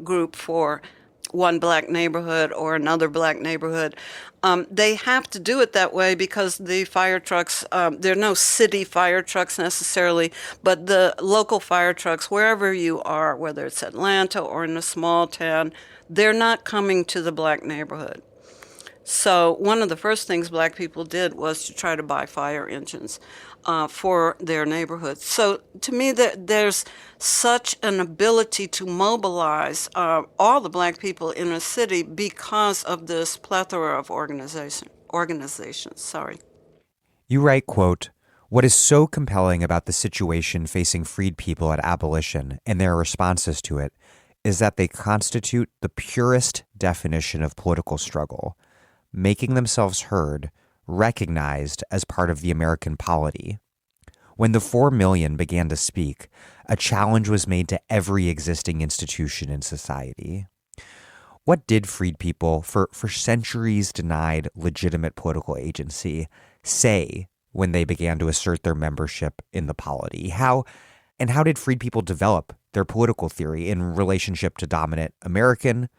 group for one black neighborhood or another black neighborhood. They have to do it that way because the fire trucks, there are no city fire trucks necessarily, but the local fire trucks, wherever you are, whether it's Atlanta or in a small town, they're not coming to the black neighborhood. So one of the first things black people did was to try to buy fire engines for their neighborhoods. So to me, there's such an ability to mobilize all the black people in a city because of this plethora of organizations. Sorry. You write, quote, "What is so compelling about the situation facing freed people at abolition and their responses to it is that they constitute the purest definition of political struggle, making themselves heard recognized as part of the American polity. When the 4 million began to speak, a challenge was made to every existing institution in society. What did freed people, for centuries denied legitimate political agency, say when they began to assert their membership in the polity? How did freed people develop their political theory in relationship to dominant American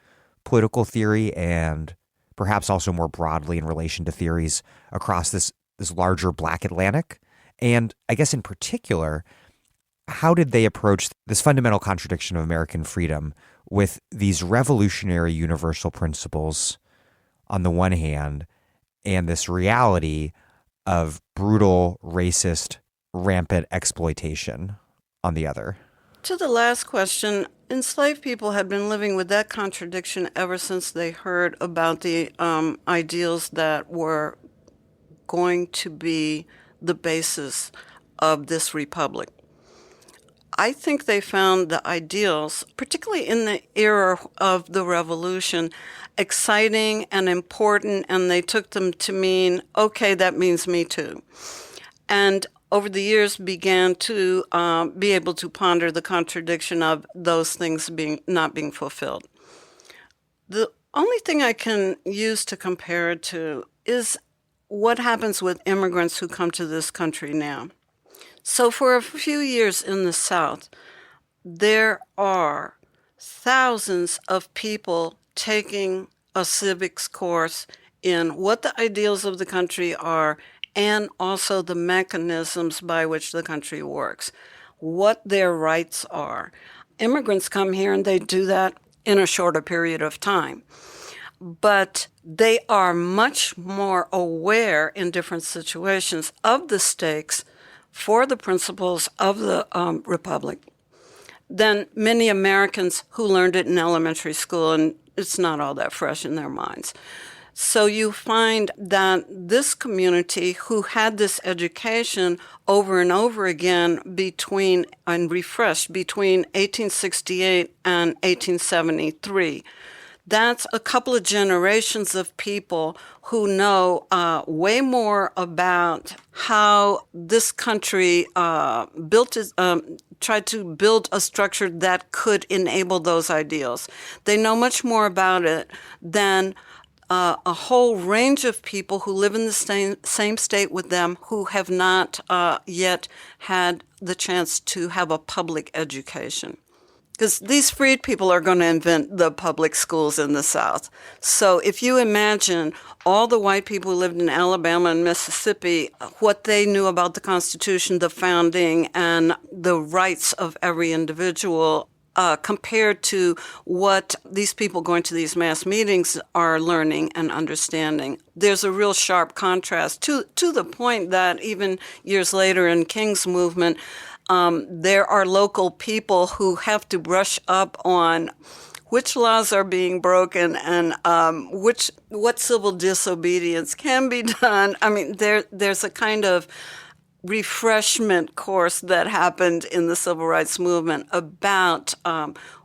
political theory, and perhaps also more broadly in relation to theories across this larger Black Atlantic? And I guess in particular, how did they approach this fundamental contradiction of American freedom with these revolutionary universal principles on the one hand, and this reality of brutal, racist, rampant exploitation on the other? To the last question, enslaved people had been living with that contradiction ever since they heard about the ideals that were going to be the basis of this republic. I think they found the ideals, particularly in the era of the revolution, exciting and important, and they took them to mean, okay, that means me too. And over the years began to be able to ponder the contradiction of those things not being fulfilled. The only thing I can use to compare it to is what happens with immigrants who come to this country now. So for a few years in the South, there are thousands of people taking a civics course in what the ideals of the country are and also the mechanisms by which the country works, what their rights are. Immigrants come here and they do that in a shorter period of time. But they are much more aware in different situations of the stakes for the principles of the republic than many Americans who learned it in elementary school, and it's not all that fresh in their minds. So you find that this community who had this education over and over again and refreshed between 1868 and 1873, that's a couple of generations of people who know way more about how this country tried to build a structure that could enable those ideals. They know much more about it than a whole range of people who live in the same state with them who have not yet had the chance to have a public education. Because these freed people are going to invent the public schools in the South. So if you imagine all the white people who lived in Alabama and Mississippi, what they knew about the Constitution, the founding, and the rights of every individual, compared to what these people going to these mass meetings are learning and understanding. There's a real sharp contrast to the point that even years later in King's movement, there are local people who have to brush up on which laws are being broken and what civil disobedience can be done. I mean, there's a kind of refreshment course that happened in the civil rights movement about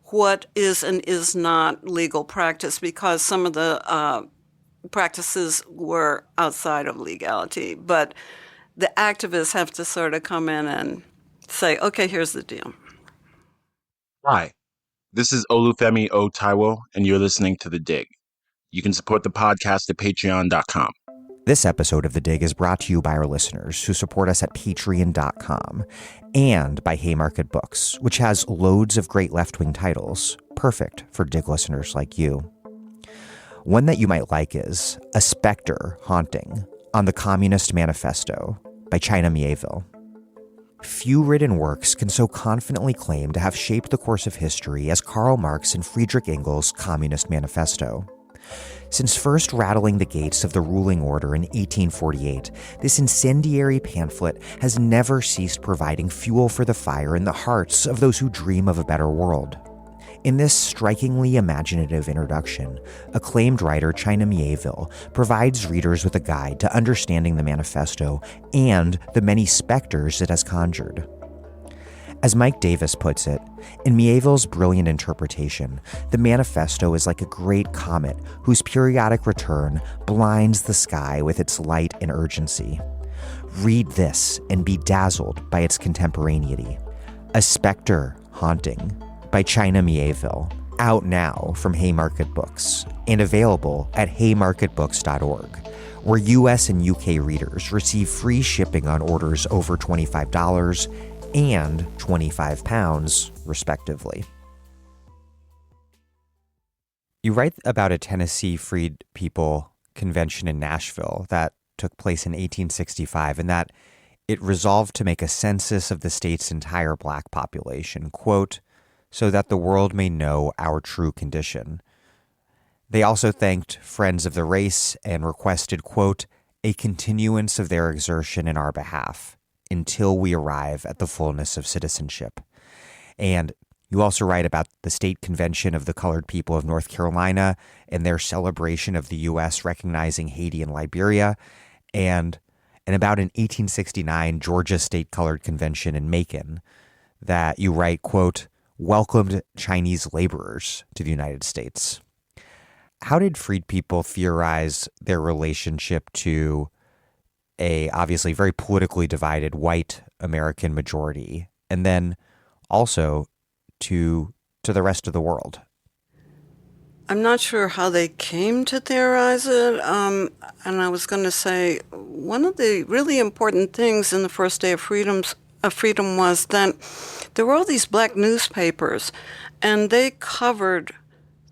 what is and is not legal practice, because some of the practices were outside of legality. But the activists have to sort of come in and say, okay, here's the deal. Hi, this is Olufemi O. Taiwo, and you're listening to The Dig. You can support the podcast at patreon.com. This episode of The Dig is brought to you by our listeners who support us at patreon.com and by Haymarket Books, which has loads of great left-wing titles, perfect for Dig listeners like you. One that you might like is A Spectre Haunting on the Communist Manifesto by China Miéville. Few written works can so confidently claim to have shaped the course of history as Karl Marx and Friedrich Engels' Communist Manifesto. Since first rattling the gates of the ruling order in 1848, this incendiary pamphlet has never ceased providing fuel for the fire in the hearts of those who dream of a better world. In this strikingly imaginative introduction, acclaimed writer China Miéville provides readers with a guide to understanding the manifesto and the many specters it has conjured. As Mike Davis puts it, in Miéville's brilliant interpretation, the Manifesto is like a great comet whose periodic return blinds the sky with its light and urgency. Read this and be dazzled by its contemporaneity. A Spectre Haunting by China Miéville, out now from Haymarket Books and available at haymarketbooks.org, where US and UK readers receive free shipping on orders over $25 and £25, respectively. You write about a Tennessee Freed People convention in Nashville that took place in 1865 and that it resolved to make a census of the state's entire black population, quote, so that the world may know our true condition. They also thanked Friends of the Race and requested, quote, a continuance of their exertion in our behalf until we arrive at the fullness of citizenship. And you also write about the State Convention of the Colored People of North Carolina and their celebration of the U.S. recognizing Haiti and Liberia, and about an 1869 Georgia State Colored Convention in Macon that you write, quote, welcomed Chinese laborers to the United States. How did freed people theorize their relationship to a obviously very politically divided white American majority, and then also to the rest of the world? I'm not sure how they came to theorize it. And I was going to say, one of the really important things in the first day of freedom was that there were all these black newspapers, and they covered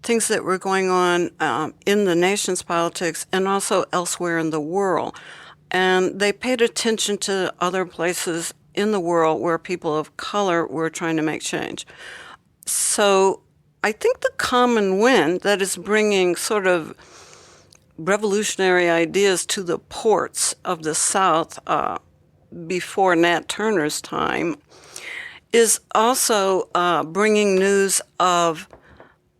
things that were going on in the nation's politics and also elsewhere in the world. And they paid attention to other places in the world where people of color were trying to make change. So I think the common wind that is bringing sort of revolutionary ideas to the ports of the South before Nat Turner's time is also bringing news of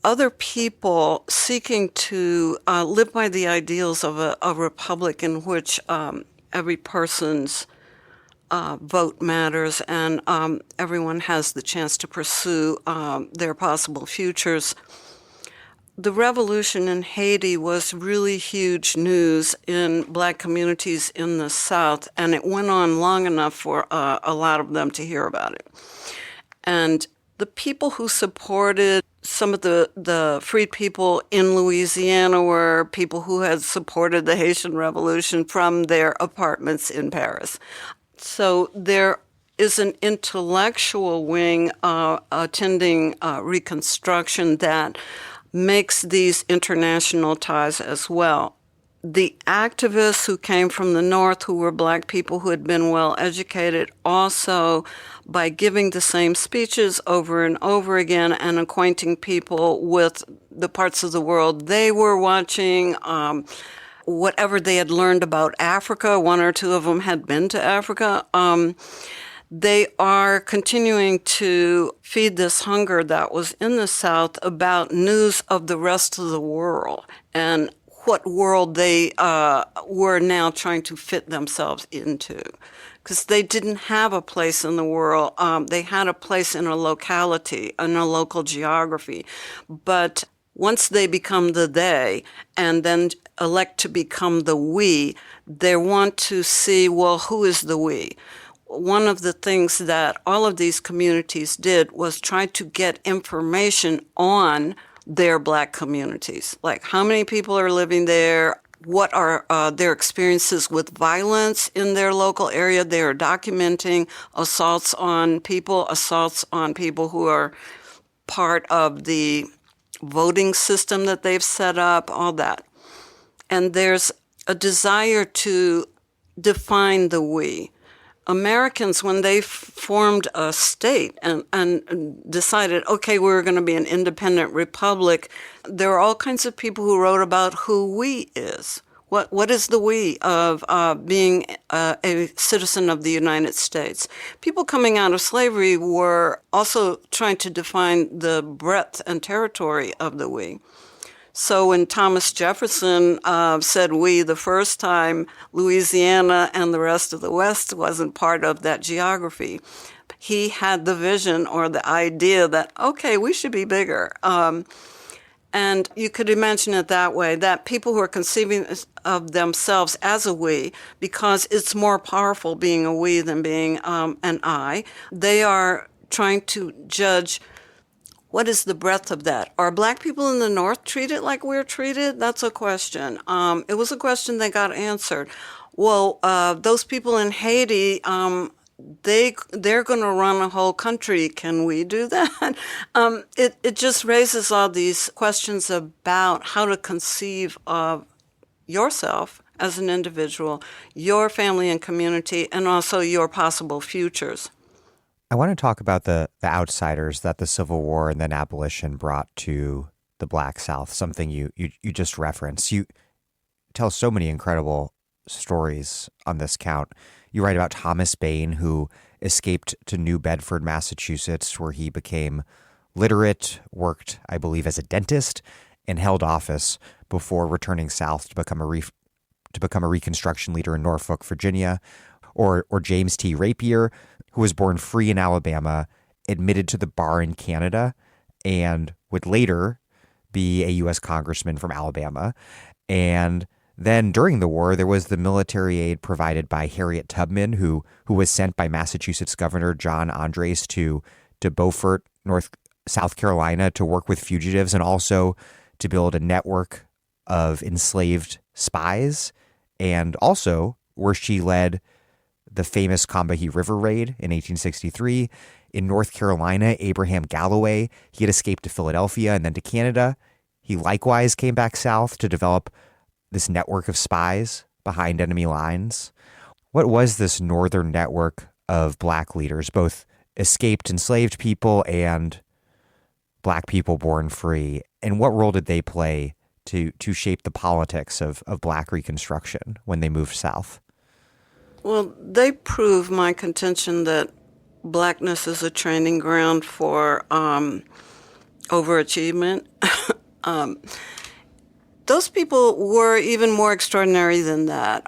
other people seeking to live by the ideals of a republic in which every person's vote matters and everyone has the chance to pursue their possible futures. The revolution in Haiti was really huge news in black communities in the South, and it went on long enough for a lot of them to hear about it. And the people who supported some of the freed people in Louisiana were people who had supported the Haitian Revolution from their apartments in Paris. So there is an intellectual wing attending Reconstruction that makes these international ties as well. The activists who came from the North, who were black people who had been well educated, also by giving the same speeches over and over again and acquainting people with the parts of the world they were watching, whatever they had learned about Africa. One or two of them had been to Africa. They are continuing to feed this hunger that was in the South about news of the rest of the world and what world they were now trying to fit themselves into. Because they didn't have a place in the world. They had a place in a locality, in a local geography. But once they become the they and then elect to become the we, they want to see, well, who is the we? One of the things that all of these communities did was try to get information on their black communities, like how many people are living there, what are their experiences with violence in their local area. They are documenting assaults on people who are part of the voting system that they've set up, all that. And there's a desire to define the we. Americans, when they formed a state and decided, okay, we're going to be an independent republic, there are all kinds of people who wrote about who we is. What is the we of being a citizen of the United States? People coming out of slavery were also trying to define the breadth and territory of the we. So when Thomas Jefferson said we the first time, Louisiana and the rest of the West wasn't part of that geography. he had the vision or the idea that, okay, we should be bigger. And you could imagine it that way, that people who are conceiving of themselves as a we, because it's more powerful being a we than being an I, they are trying to judge what is the breadth of that. Are Black people in the North treated like we're treated? That's a question. It was a question that got answered. Well, those people in Haiti, they're going to run a whole country. Can we do that? It just raises all these questions about how to conceive of yourself as an individual, your family and community, and also your possible futures. I want to talk about the outsiders that the Civil War and then abolition brought to the Black South, something you just referenced. You tell so many incredible stories on this count. You write about Thomas Bain, who escaped to New Bedford, Massachusetts, where he became literate, worked, I believe, as a dentist, and held office before returning south to become a Reconstruction leader in Norfolk, Virginia. Or James T. Rapier, who was born free in Alabama, admitted to the bar in Canada, and would later be a U.S. congressman from Alabama. And then during the war, there was the military aid provided by Harriet Tubman, who was sent by Massachusetts Governor John Andres to Beaufort, South Carolina, to work with fugitives and also to build a network of enslaved spies, and also where she led the famous Combahee River Raid in 1863. In North Carolina, Abraham Galloway, he had escaped to Philadelphia and then to Canada. He likewise came back south to develop this network of spies behind enemy lines. What was this northern network of Black leaders, both escaped enslaved people and Black people born free? And what role did they play to shape the politics of Black Reconstruction when they moved south? Well, they prove my contention that Blackness is a training ground for overachievement. Those people were even more extraordinary than that.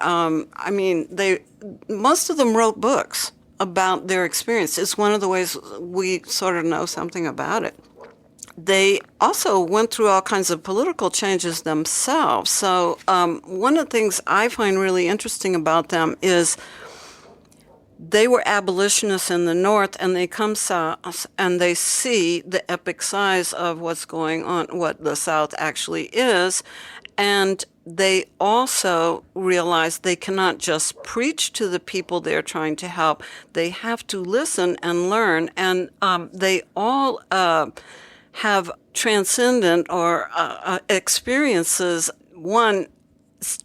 Most of them wrote books about their experience. It's one of the ways we sort of know something about it. They also went through all kinds of political changes themselves. So one of the things I find really interesting about them is they were abolitionists in the North, and they come south and they see the epic size of what's going on, what the South actually is. And they also realize they cannot just preach to the people they're trying to help. They have to listen and learn. And they all have transcendent or experiences. One,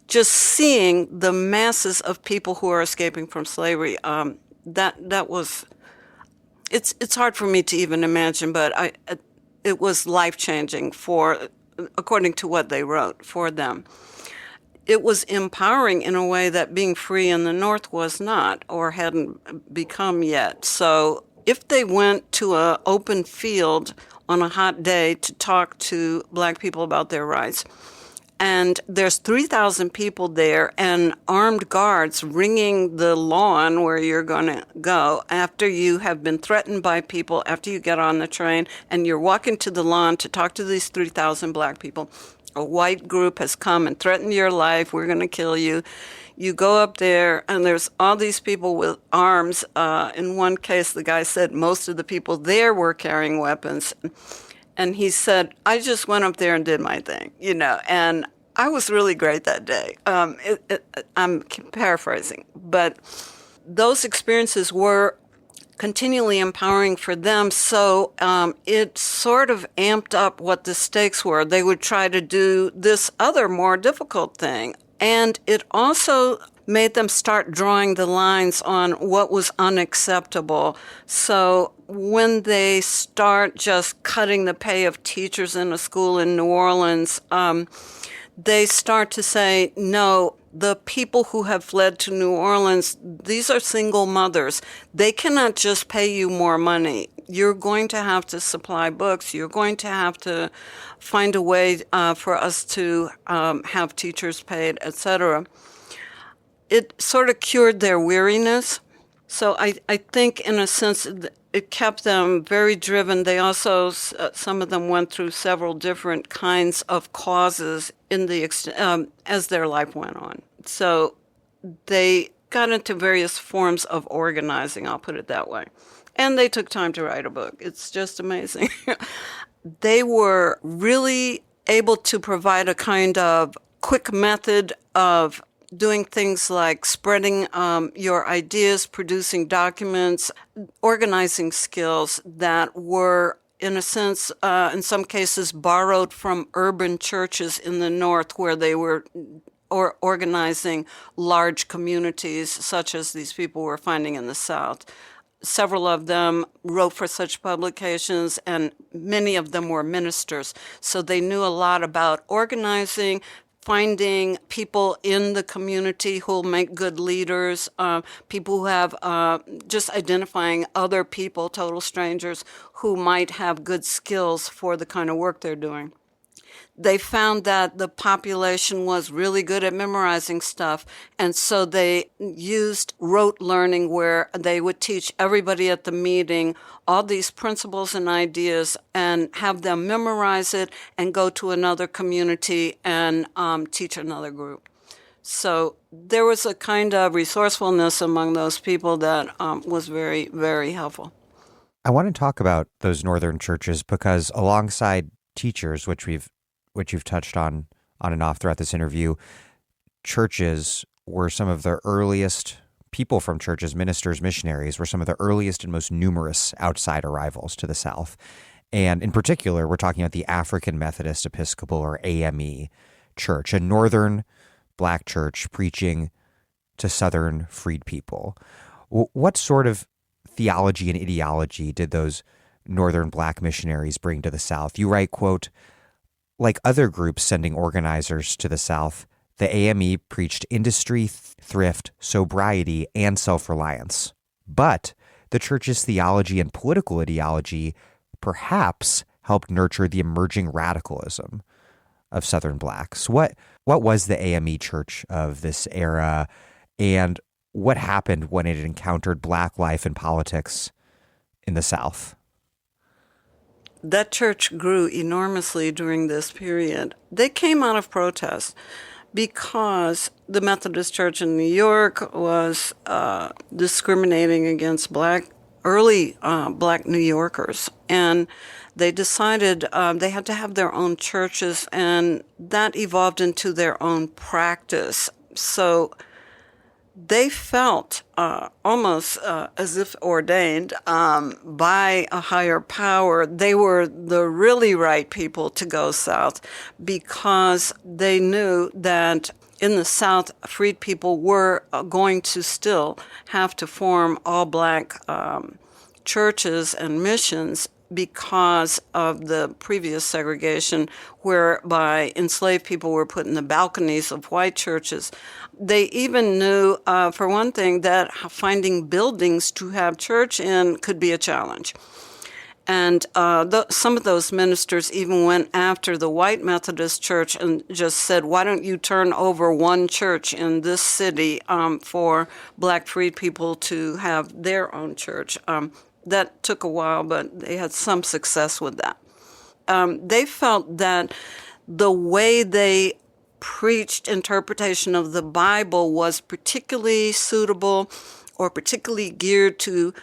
just seeing the masses of people who are escaping from slavery. That was, it's hard for me to even imagine, but it was life-changing according to what they wrote for them. It was empowering in a way that being free in the North was not or hadn't become yet. So if they went to an open field on a hot day to talk to Black people about their rights, and there's 3,000 people there and armed guards ringing the lawn where you're going to go after you have been threatened by people, after you get on the train, and you're walking to the lawn to talk to these 3,000 Black people. A white group has come and threatened your life. We're going to kill you. You go up there, and there's all these people with arms. In one case, the guy said most of the people there were carrying weapons. And he said, I just went up there and did my thing, and I was really great that day. I'm paraphrasing, but those experiences were continually empowering for them. So it sort of amped up what the stakes were. They would try to do this other more difficult thing. And it also made them start drawing the lines on what was unacceptable. So when they start just cutting the pay of teachers in a school in New Orleans, they start to say, no, the people who have fled to New Orleans, these are single mothers. They cannot just pay you more money. You're going to have to supply books. You're going to have to find a way for us to have teachers paid, etc. It sort of cured their weariness. So I think, in a sense, it kept them very driven. They also, some of them went through several different kinds of causes in the as their life went on. So they got into various forms of organizing, I'll put it that way. And they took time to write a book. It's just amazing. They were really able to provide a kind of quick method of doing things like spreading your ideas, producing documents, organizing skills that were, in a sense, in some cases, borrowed from urban churches in the North, where they were organizing large communities, such as these people were finding in the South. Several of them wrote for such publications, and many of them were ministers. So they knew a lot about organizing, finding people in the community who will make good leaders, people who have just identifying other people, total strangers, who might have good skills for the kind of work they're doing. They found that the population was really good at memorizing stuff, and so they used rote learning, where they would teach everybody at the meeting all these principles and ideas and have them memorize it and go to another community and teach another group. So there was a kind of resourcefulness among those people that was very, very helpful. I want to talk about those northern churches because alongside teachers, which you've touched on and off throughout this interview, churches were some of the earliest people from churches, ministers, missionaries, were some of the earliest and most numerous outside arrivals to the South. And in particular, we're talking about the African Methodist Episcopal, or AME, church, a northern Black church preaching to Southern freed people. What sort of theology and ideology did those northern Black missionaries bring to the South? You write, quote, "Like other groups sending organizers to the South, the AME preached industry, thrift, sobriety, and self-reliance. But the church's theology and political ideology perhaps helped nurture the emerging radicalism of Southern Blacks." What was the AME church of this era, and what happened when it encountered Black life and politics in the South? That church grew enormously during this period. They came out of protest because the Methodist Church in New York was discriminating against early Black New Yorkers. And they decided they had to have their own churches, and that evolved into their own practice. So they felt almost as if ordained by a higher power. They were the really right people to go south because they knew that in the South, freed people were going to still have to form all Black churches and missions because of the previous segregation, whereby enslaved people were put in the balconies of white churches. They even knew, for one thing, that finding buildings to have church in could be a challenge. And some of those ministers even went after the white Methodist Church and just said, why don't you turn over one church in this city for Black freed people to have their own church? That took a while, but they had some success with that. They felt that the way they preached interpretation of the Bible was particularly suitable or particularly geared to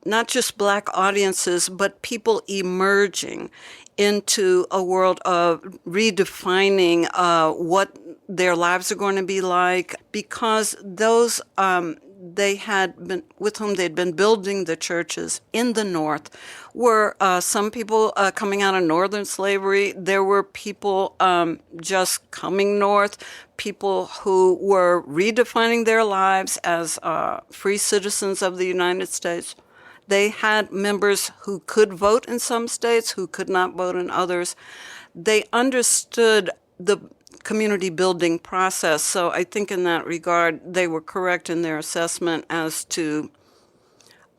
not just Black audiences, but people emerging into a world of redefining what their lives are going to be like, because those they had been, with whom they'd been building the churches in the North, were some people coming out of Northern slavery. There were people just coming north, people who were redefining their lives as free citizens of the United States. They had members who could vote in some states, who could not vote in others. They understood the community building process. So I think in that regard, they were correct in their assessment as to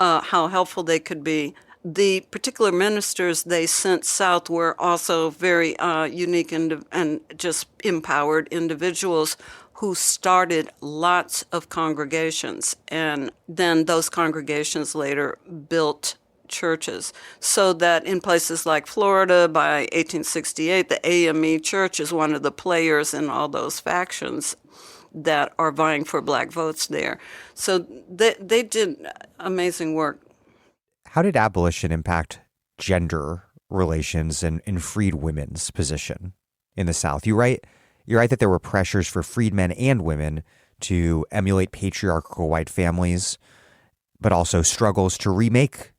how helpful they could be. The particular ministers they sent south were also very unique and just empowered individuals who started lots of congregations. And then those congregations later built churches, so that in places like Florida, by 1868, the AME Church is one of the players in all those factions that are vying for black votes there. So they did amazing work. How did abolition impact gender relations and freed women's position in the South? You're right that there were pressures for freed men and women to emulate patriarchal white families, but also struggles to remake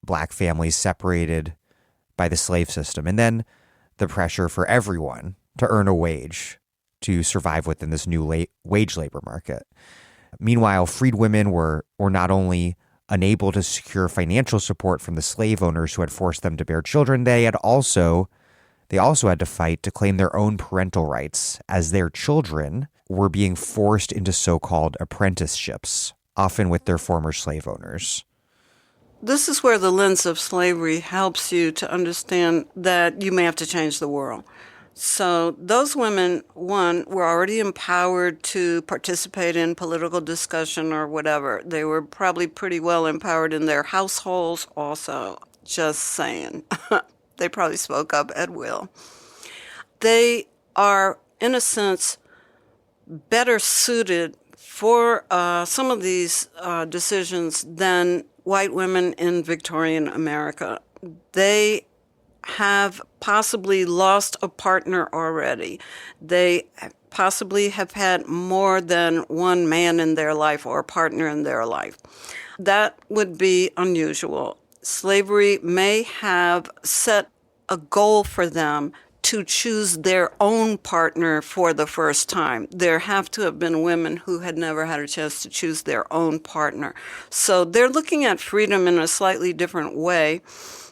black families separated by the slave system. And then the pressure for everyone to earn a wage to survive within this new wage labor market. Meanwhile, freed women were not only unable to secure financial support from the slave owners who had forced them to bear children, they also had to fight to claim their own parental rights, as their children were being forced into so-called apprenticeships, often with their former slave owners. This is where the lens of slavery helps you to understand that you may have to change the world. So those women, one, were already empowered to participate in political discussion or whatever. They were probably pretty well empowered in their households also. Just saying. They probably spoke up at will. They are, in a sense, better suited for some of these decisions than white women in Victorian America. They have possibly lost a partner already. They possibly have had more than one man in their life or partner in their life. That would be unusual. Slavery may have set a goal for them to choose their own partner for the first time. There have to have been women who had never had a chance to choose their own partner. So they're looking at freedom in a slightly different way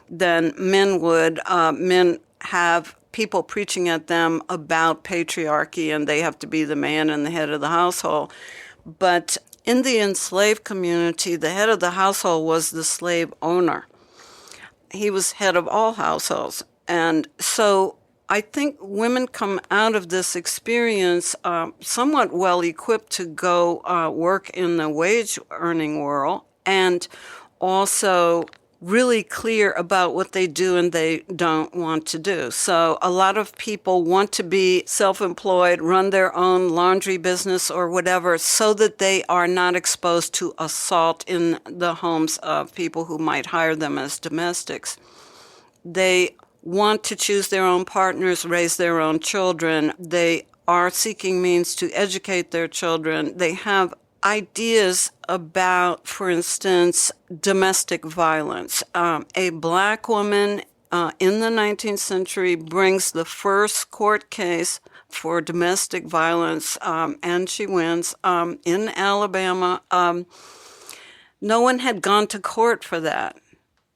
than men would. Men have people preaching at them about patriarchy, and they have to be the man and the head of the household. But in the enslaved community, the head of the household was the slave owner. He was head of all households. And so I think women come out of this experience somewhat well-equipped to go work in the wage-earning world, and also really clear about what they do and they don't want to do. So a lot of people want to be self-employed, run their own laundry business or whatever, so that they are not exposed to assault in the homes of people who might hire them as domestics. They want to choose their own partners, raise their own children. They are seeking means to educate their children. They have ideas about, for instance, domestic violence. A black woman in the 19th century brings the first court case for domestic violence, and she wins in Alabama. No one had gone to court for that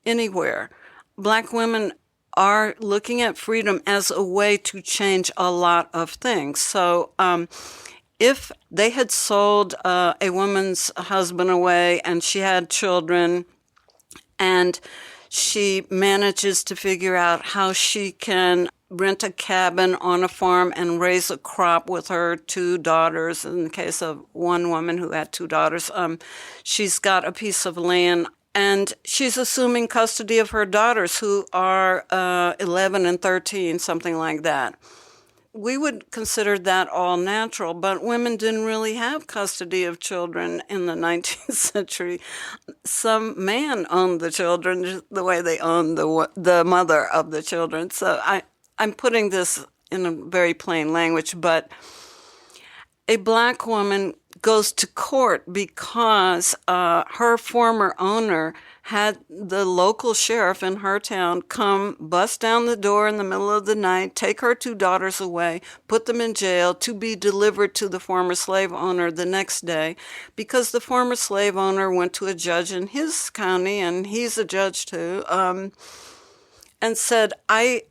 anywhere. Black women are looking at freedom as a way to change a lot of things. So if they had sold a woman's husband away and she had children, and she manages to figure out how she can rent a cabin on a farm and raise a crop with her two daughters, in the case of one woman who had two daughters, she's got a piece of land, and she's assuming custody of her daughters, who are 11 and 13, something like that. We would consider that all natural, but women didn't really have custody of children in the 19th century. Some man owned the children just the way they owned the mother of the children. So I'm putting this in a very plain language, but a black woman goes to court because her former owner had the local sheriff in her town come bust down the door in the middle of the night, take her two daughters away, put them in jail to be delivered to the former slave owner the next day, because the former slave owner went to a judge in his county, and he's a judge too, and said, he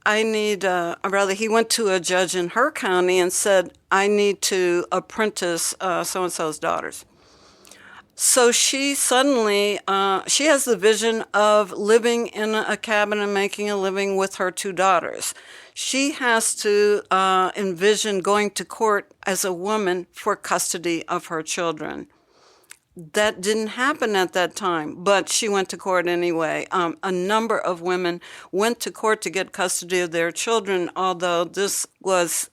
went to a judge in her county and said, I need to apprentice so-and-so's daughters. So she suddenly, she has the vision of living in a cabin and making a living with her two daughters. She has to envision going to court as a woman for custody of her children. That didn't happen at that time, but she went to court anyway. A number of women went to court to get custody of their children, although this was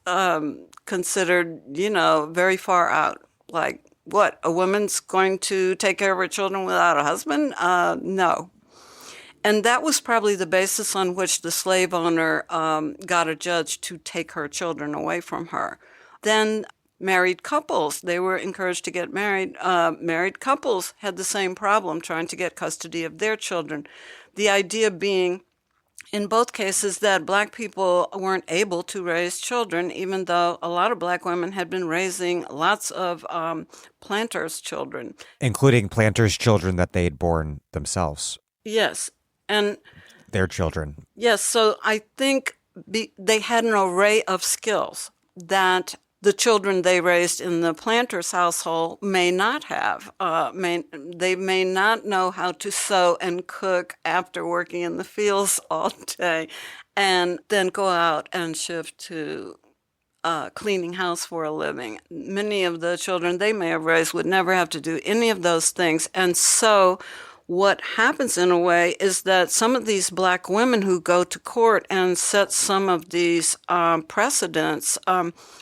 considered, very far out. Like, what, a woman's going to take care of her children without a husband? No. And that was probably the basis on which the slave owner got a judge to take her children away from her. Then married couples, they were encouraged to get married. Married couples had the same problem, trying to get custody of their children. The idea being, in both cases, that Black people weren't able to raise children, even though a lot of Black women had been raising lots of planters' children. Including planters' children that they had born themselves. Yes. And their children. Yes. So I think they had an array of skills that the children they raised in the planter's household may not have. They may not know how to sew and cook after working in the fields all day and then go out and shift to cleaning house for a living. Many of the children they may have raised would never have to do any of those things. And so what happens in a way is that some of these Black women who go to court and set some of these precedents,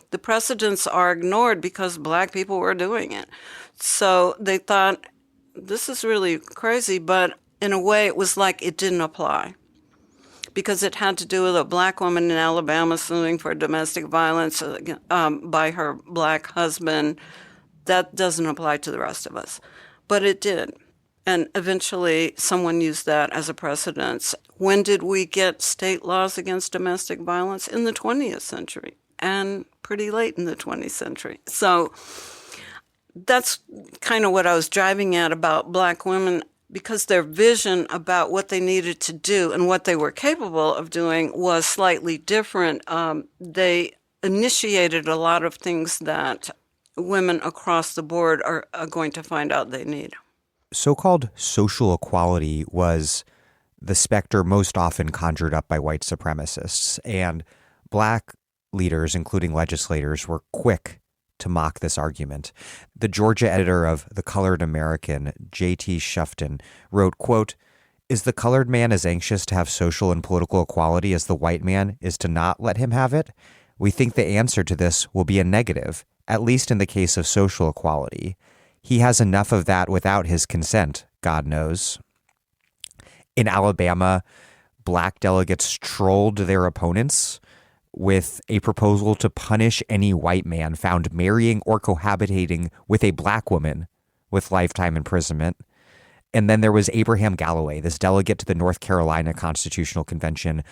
the precedents are ignored because Black people were doing it. So they thought, this is really crazy, but in a way it was like it didn't apply because it had to do with a Black woman in Alabama suing for domestic violence by her Black husband. That doesn't apply to the rest of us, but it did. And eventually someone used that as a precedent. When did we get state laws against domestic violence? In the 20th century, and pretty late in the 20th century. So that's kind of what I was driving at about Black women, because their vision about what they needed to do and what they were capable of doing was slightly different. They initiated a lot of things that women across the board are going to find out they need. So-called social equality was the specter most often conjured up by white supremacists, and Black leaders, including legislators, were quick to mock this argument. The Georgia editor of The Colored American, J.T. Shufton, wrote, quote, "Is the colored man as anxious to have social and political equality as the white man is to not let him have it? We think the answer to this will be a negative, at least in the case of social equality. He has enough of that without his consent, God knows." In Alabama, Black delegates trolled their opponents with a proposal to punish any white man found marrying or cohabitating with a Black woman with lifetime imprisonment. And then there was Abraham Galloway, this delegate to the North Carolina Constitutional Convention,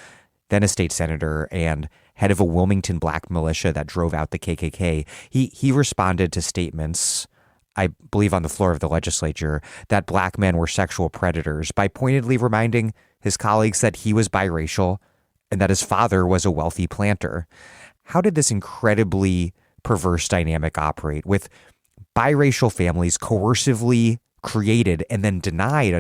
then a state senator and head of a Wilmington Black militia that drove out the KKK. He responded to statements, I believe on the floor of the legislature, that Black men were sexual predators by pointedly reminding his colleagues that he was biracial and that his father was a wealthy planter. How did this incredibly perverse dynamic operate, with biracial families coercively created and then denied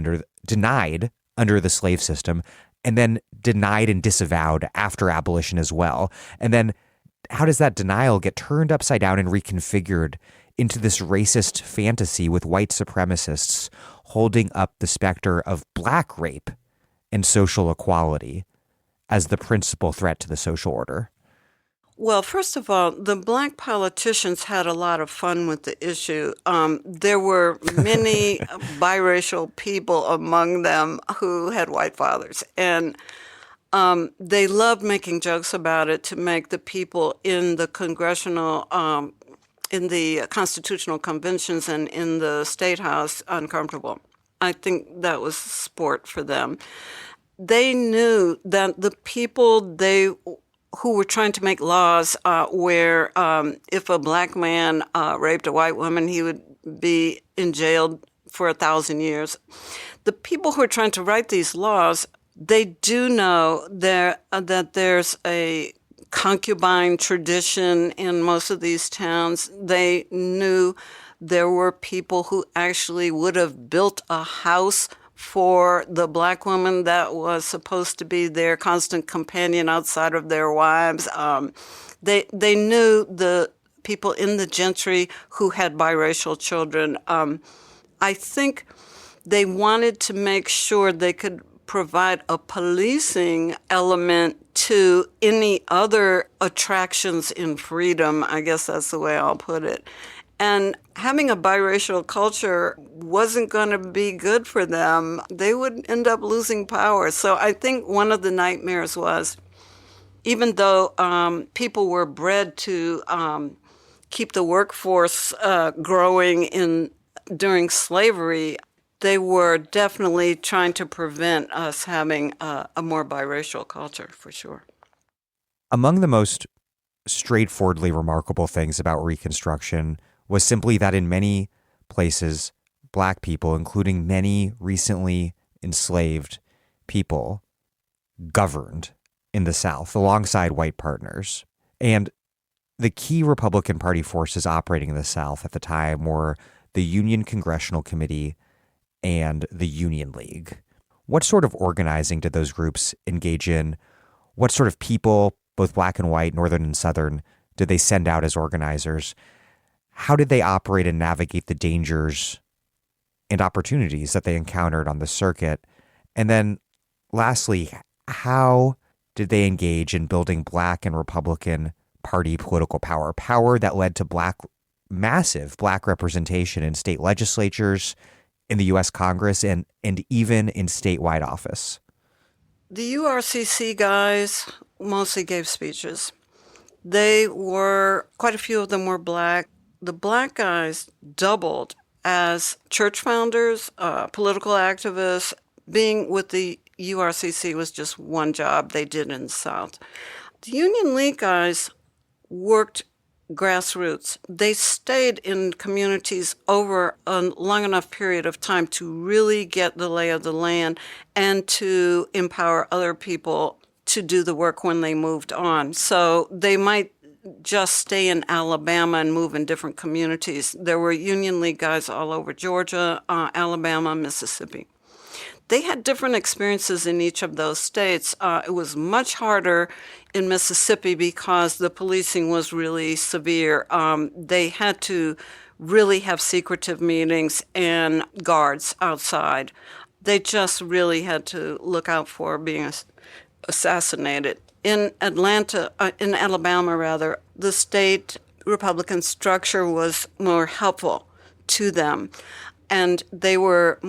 under the slave system, and then denied and disavowed after abolition as well? And then how does that denial get turned upside down and reconfigured into this racist fantasy with white supremacists holding up the specter of Black rape and social equality as the principal threat to the social order? Well, first of all, the Black politicians had a lot of fun with the issue. There were many biracial people among them who had white fathers, and they loved making jokes about it to make the people in the in the constitutional conventions and in the State House uncomfortable. I think that was sport for them. They knew that the people who were trying to make laws where if a Black man raped a white woman, he would be in jail for 1,000 years. The people who are trying to write these laws, they do know that there's a concubine tradition in most of these towns. They knew There were people who actually would have built a house for the Black woman that was supposed to be their constant companion outside of their wives. They knew the people in the gentry who had biracial children. I think they wanted to make sure they could provide a policing element to any other attractions in freedom. I guess that's the way I'll put it. And having a biracial culture wasn't going to be good for them. They would end up losing power. So I think one of the nightmares was, even though people were bred to keep the workforce growing during slavery, they were definitely trying to prevent us having a more biracial culture, for sure. Among the most straightforwardly remarkable things about Reconstruction was simply that in many places, Black people, including many recently enslaved people, governed in the South alongside white partners. And the key Republican Party forces operating in the South at the time were the Union Congressional Committee and the Union League. What sort of organizing did those groups engage in? What sort of people, both Black and white, Northern and Southern, did they send out as organizers? How did they operate and navigate the dangers and opportunities that they encountered on the circuit? And then lastly, how did they engage in building Black and Republican Party political power that led to massive Black representation in state legislatures, in the U.S. Congress, and even in statewide office? The URCC guys mostly gave speeches. Quite a few of them were Black. The Black guys doubled as church founders, political activists. Being with the URCC was just one job they did in the South. The Union League guys worked grassroots. They stayed in communities over a long enough period of time to really get the lay of the land and to empower other people to do the work when they moved on. So they might just stay in Alabama and move in different communities. There were Union League guys all over Georgia, Alabama, Mississippi. They had different experiences in each of those states. It was much harder in Mississippi because the policing was really severe. They had to really have secretive meetings and guards outside. They just really had to look out for being assassinated. In Alabama, the state Republican structure was more helpful to them, and they were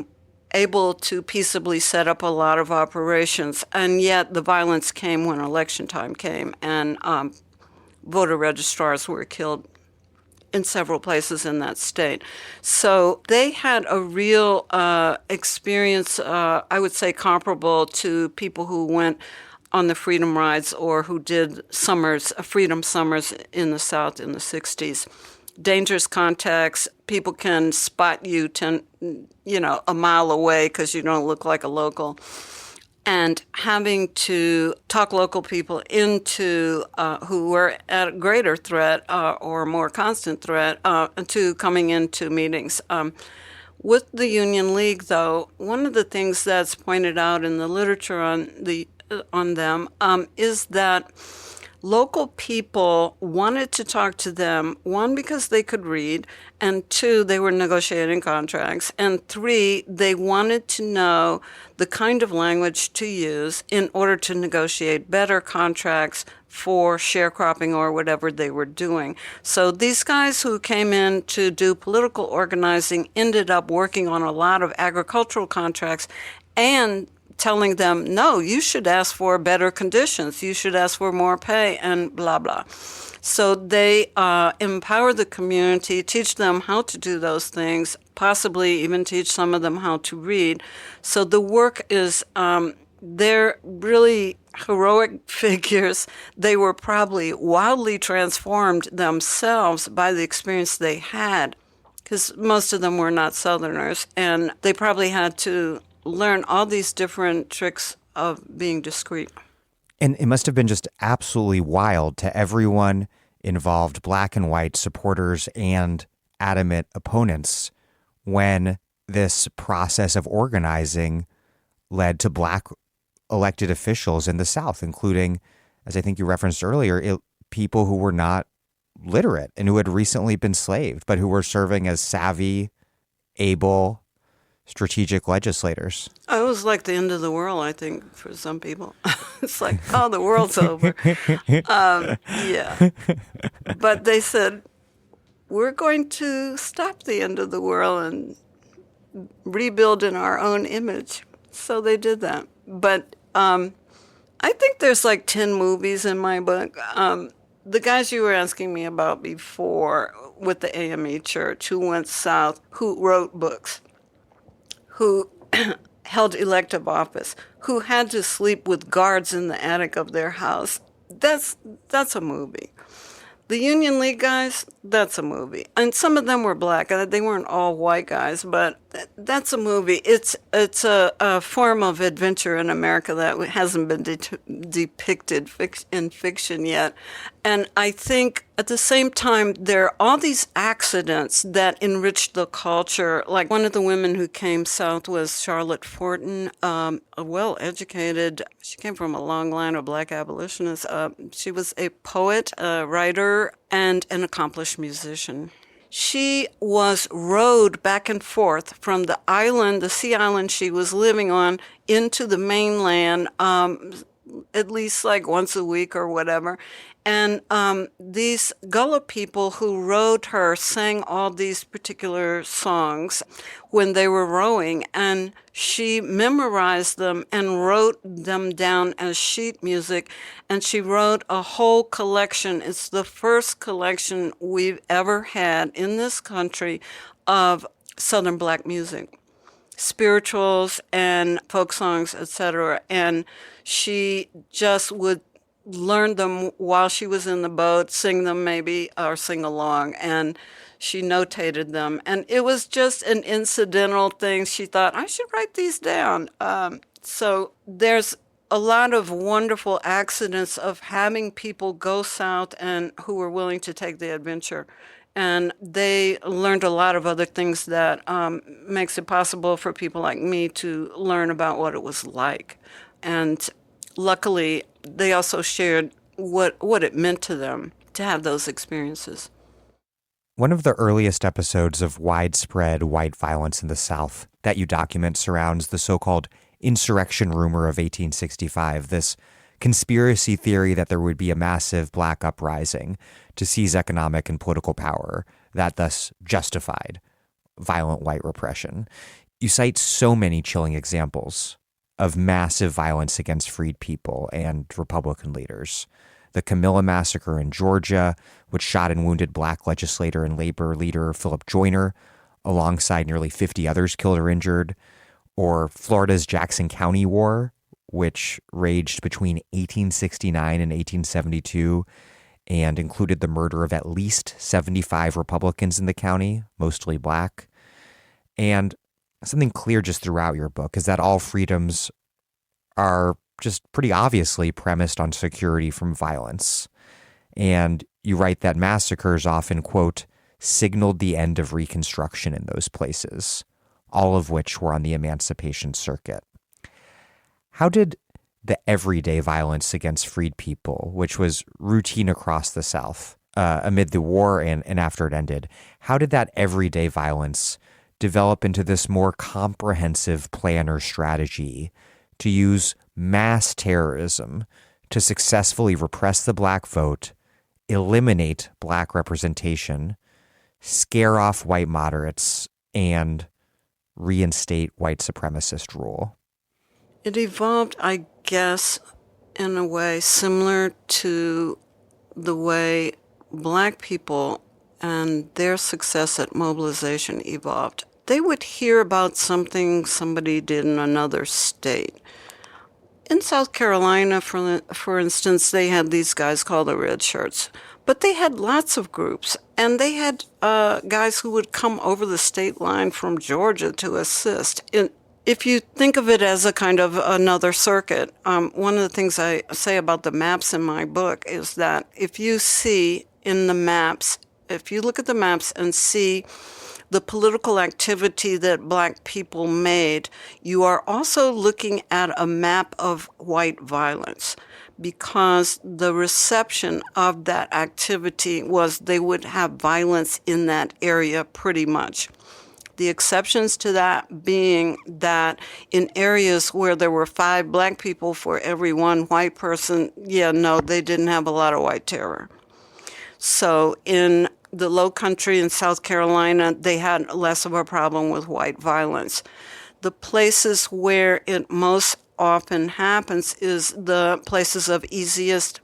able to peaceably set up a lot of operations. And yet the violence came when election time came, and voter registrars were killed in several places in that state. So they had a real experience, I would say comparable to people who went on the freedom rides or who did freedom summers in the South in the 60s. Dangerous contacts. People can spot you a mile away because you don't look like a local. And having to talk local people into who were at a greater threat or more constant threat to coming into meetings. With the Union League, though, one of the things that's pointed out in the literature on them is that local people wanted to talk to them, one, because they could read, and two, they were negotiating contracts, and three, they wanted to know the kind of language to use in order to negotiate better contracts for sharecropping or whatever they were doing. So these guys who came in to do political organizing ended up working on a lot of agricultural contracts and telling them, no, you should ask for better conditions, you should ask for more pay, and blah, blah. So they empower the community, teach them how to do those things, possibly even teach some of them how to read. So the work is, they're really heroic figures. They were probably wildly transformed themselves by the experience they had, because most of them were not Southerners, and they probably had to learn all these different tricks of being discreet. And it must have been just absolutely wild to everyone involved, Black and white, supporters and adamant opponents when this process of organizing led to Black elected officials in the South, including, as I think you referenced earlier, people who were not literate and who had recently been slaved, but who were serving as savvy, able, strategic legislators. It was like the end of the world, I think, for some people. It's like, oh, the world's over. Yeah. But they said, we're going to stop the end of the world and rebuild in our own image. So they did that. But I think there's like 10 movies in my book. The guys you were asking me about before with the AME Church, who went south, who wrote books, who held elective office, who had to sleep with guards in the attic of their house. That's a movie. The Union League guys, that's a movie. And some of them were Black. They weren't all white guys, but that's a movie. It's a form of adventure in America that hasn't been depicted in fiction yet. And I think at the same time, there are all these accidents that enrich the culture. Like one of the women who came south was Charlotte Fortin, a well-educated, she came from a long line of Black abolitionists. She was a poet, a writer, and an accomplished musician. She was rowed back and forth from the island, the sea island she was living on, into the mainland, at least like once a week or whatever. And these Gullah people who rowed her sang all these particular songs when they were rowing, and she memorized them and wrote them down as sheet music, and she wrote a whole collection. It's the first collection we've ever had in this country of Southern Black music, spirituals and folk songs, etc. And she just would learn them while she was in the boat, sing them maybe, or sing along, and she notated them. And it was just an incidental thing. She thought, I should write these down. So there's a lot of wonderful accidents of having people go south and who were willing to take the adventure. And they learned a lot of other things that makes it possible for people like me to learn about what it was like. And luckily, they also shared what it meant to them to have those experiences. One of the earliest episodes of widespread white violence in the South that you document surrounds the so-called insurrection rumor of 1865, this conspiracy theory that there would be a massive Black uprising to seize economic and political power that thus justified violent white repression. You cite so many chilling examples of massive violence against freed people and Republican leaders. The Camilla Massacre in Georgia, which shot and wounded Black legislator and labor leader Philip Joyner, alongside nearly 50 others killed or injured, or Florida's Jackson County War, which raged between 1869 and 1872 and included the murder of at least 75 Republicans in the county, mostly Black. And something clear just throughout your book is that all freedoms are just pretty obviously premised on security from violence. And you write that massacres often, quote, signaled the end of Reconstruction in those places, all of which were on the Emancipation Circuit. How did the everyday violence against freed people, which was routine across the South amid the war and after it ended, how did that everyday violence develop into this more comprehensive plan or strategy to use mass terrorism to successfully repress the Black vote, eliminate Black representation, scare off white moderates, and reinstate white supremacist rule? It evolved, I guess, in a way similar to the way Black people and their success at mobilization evolved. They would hear about something somebody did in another state. In South Carolina, for instance, they had these guys called the Red Shirts. But they had lots of groups, and they had guys who would come over the state line from Georgia to assist. If you think of it as a kind of another circuit, one of the things I say about the maps in my book is that if you see in the maps if you look at the maps and see the political activity that Black people made, you are also looking at a map of white violence, because the reception of that activity was they would have violence in that area pretty much. The exceptions to that being that in areas where there were 5 Black people for every 1 white person, they didn't have a lot of white terror. So in the Low Country in South Carolina, they had less of a problem with white violence. The places where it most often happens is the places of easiest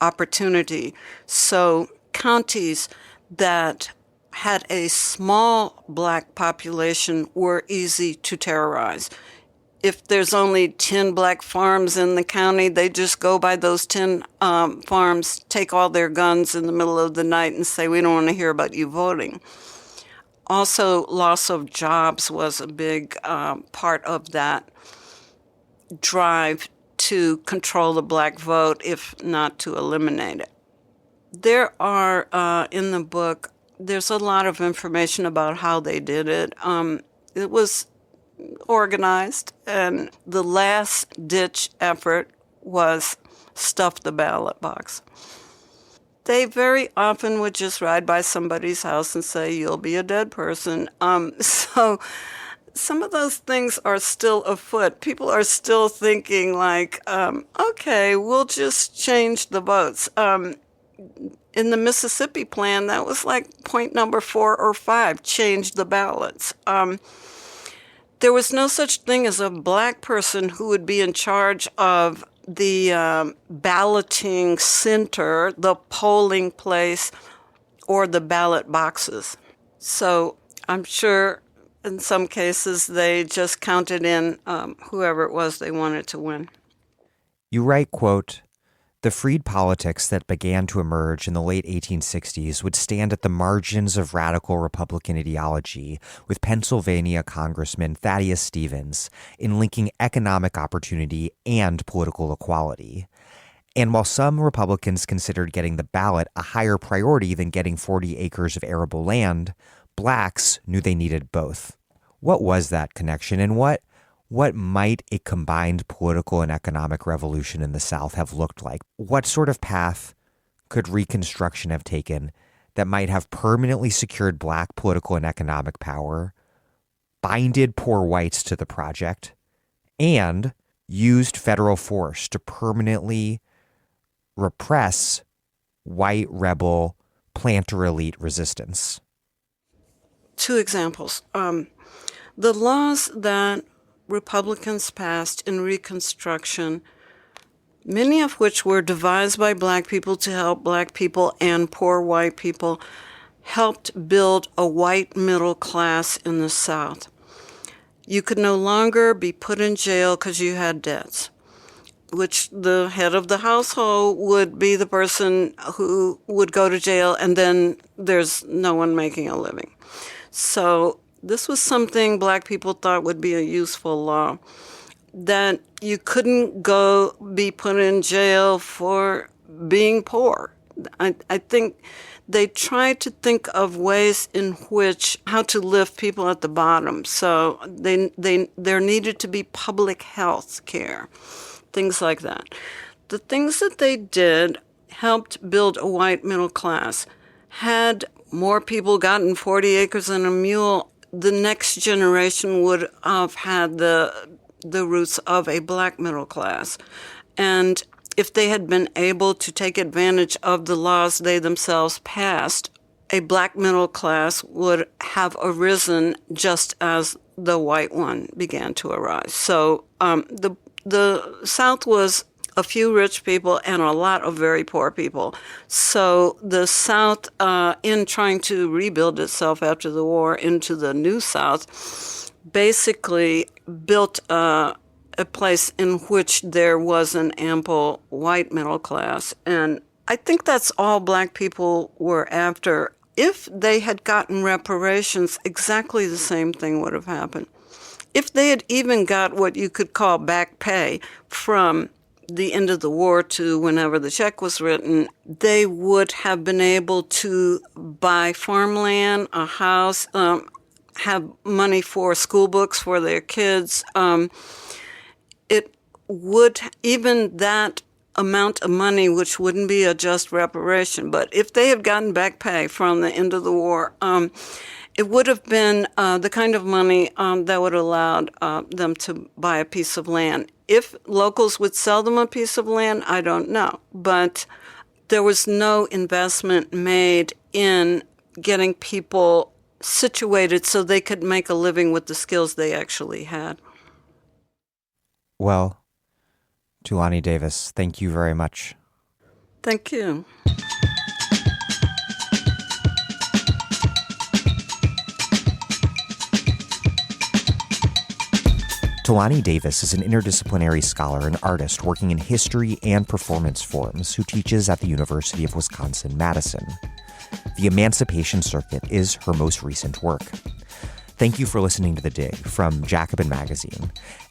opportunity. So counties that had a small Black population were easy to terrorize. If there's only 10 Black farms in the county, they just go by those 10 farms, take all their guns in the middle of the night and say, we don't want to hear about you voting. Also, loss of jobs was a big part of that drive to control the Black vote, if not to eliminate it. There are, in the book, there's a lot of information about how they did it. It was organized, and the last-ditch effort was stuff the ballot box. They very often would just ride by somebody's house and say, you'll be a dead person. So some of those things are still afoot. People are still thinking like, okay, we'll just change the votes. In the Mississippi plan, that was like point number 4 or 5, change the ballots. There was no such thing as a Black person who would be in charge of the balloting center, the polling place, or the ballot boxes. So I'm sure in some cases they just counted in whoever it was they wanted to win. You write, quote, "The freed politics that began to emerge in the late 1860s would stand at the margins of radical Republican ideology, with Pennsylvania Congressman Thaddeus Stevens in linking economic opportunity and political equality. And while some Republicans considered getting the ballot a higher priority than getting 40 acres of arable land, Blacks knew they needed both." What was that connection, and what might a combined political and economic revolution in the South have looked like? What sort of path could Reconstruction have taken that might have permanently secured Black political and economic power, binded poor whites to the project, and used federal force to permanently repress white rebel planter elite resistance? 2 examples. The laws that Republicans passed in Reconstruction, many of which were devised by Black people to help Black people and poor white people, helped build a white middle class in the South. You could no longer be put in jail because you had debts, which the head of the household would be the person who would go to jail, and then there's no one making a living. So this was something Black people thought would be a useful law, that you couldn't go be put in jail for being poor. I think they tried to think of ways in which how to lift people at the bottom. So there needed to be public health care, things like that. The things that they did helped build a white middle class. Had more people gotten 40 acres and a mule, the next generation would have had the roots of a Black middle class. And if they had been able to take advantage of the laws they themselves passed, a Black middle class would have arisen just as the white one began to arise. So the South was a few rich people and a lot of very poor people. So the South, in trying to rebuild itself after the war into the New South, basically built a place in which there was an ample white middle class. And I think that's all Black people were after. If they had gotten reparations, exactly the same thing would have happened. If they had even got what you could call back pay from the end of the war to whenever the check was written, they would have been able to buy farmland, a house, have money for school books for their kids. It would, even that amount of money, which wouldn't be a just reparation, but if they had gotten back pay from the end of the war, it would have been the kind of money that would have allowed them to buy a piece of land. If locals would sell them a piece of land, I don't know. But there was no investment made in getting people situated so they could make a living with the skills they actually had. Well, Thulani Davis, thank you very much. Thank you. Thulani Davis is an interdisciplinary scholar and artist working in history and performance forms who teaches at the University of Wisconsin-Madison. The Emancipation Circuit is her most recent work. Thank you for listening to The Dig from Jacobin Magazine.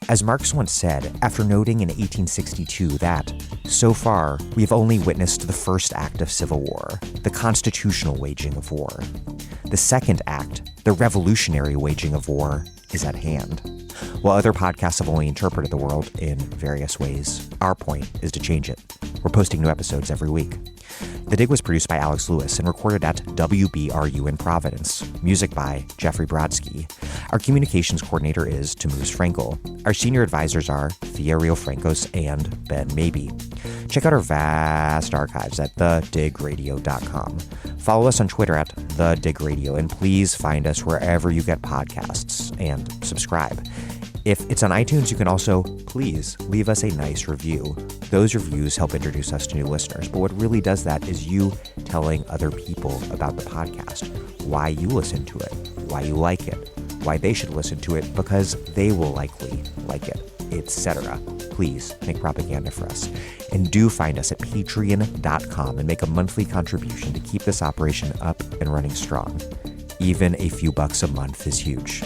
As Marx once said, after noting in 1862 that, so far, we have only witnessed the first act of civil war, the constitutional waging of war. The second act, the revolutionary waging of war, is at hand. While other podcasts have only interpreted the world in various ways, our point is to change it. We're posting new episodes every week. The Dig was produced by Alex Lewis and recorded at WBRU in Providence. Music by Jeffrey Brodsky. Our communications coordinator is Tamuz Frankel. Our senior advisors are Thea Rio Francos and Ben Miéville. Check out our vast archives at thedigradio.com. Follow us on Twitter at thedigradio, and please find us wherever you get podcasts and subscribe. If it's on iTunes, you can also, please, leave us a nice review. Those reviews help introduce us to new listeners, but what really does that is you telling other people about the podcast, why you listen to it, why you like it, why they should listen to it because they will likely like it, etc. Please make propaganda for us. And do find us at patreon.com and make a monthly contribution to keep this operation up and running strong. Even a few bucks a month is huge.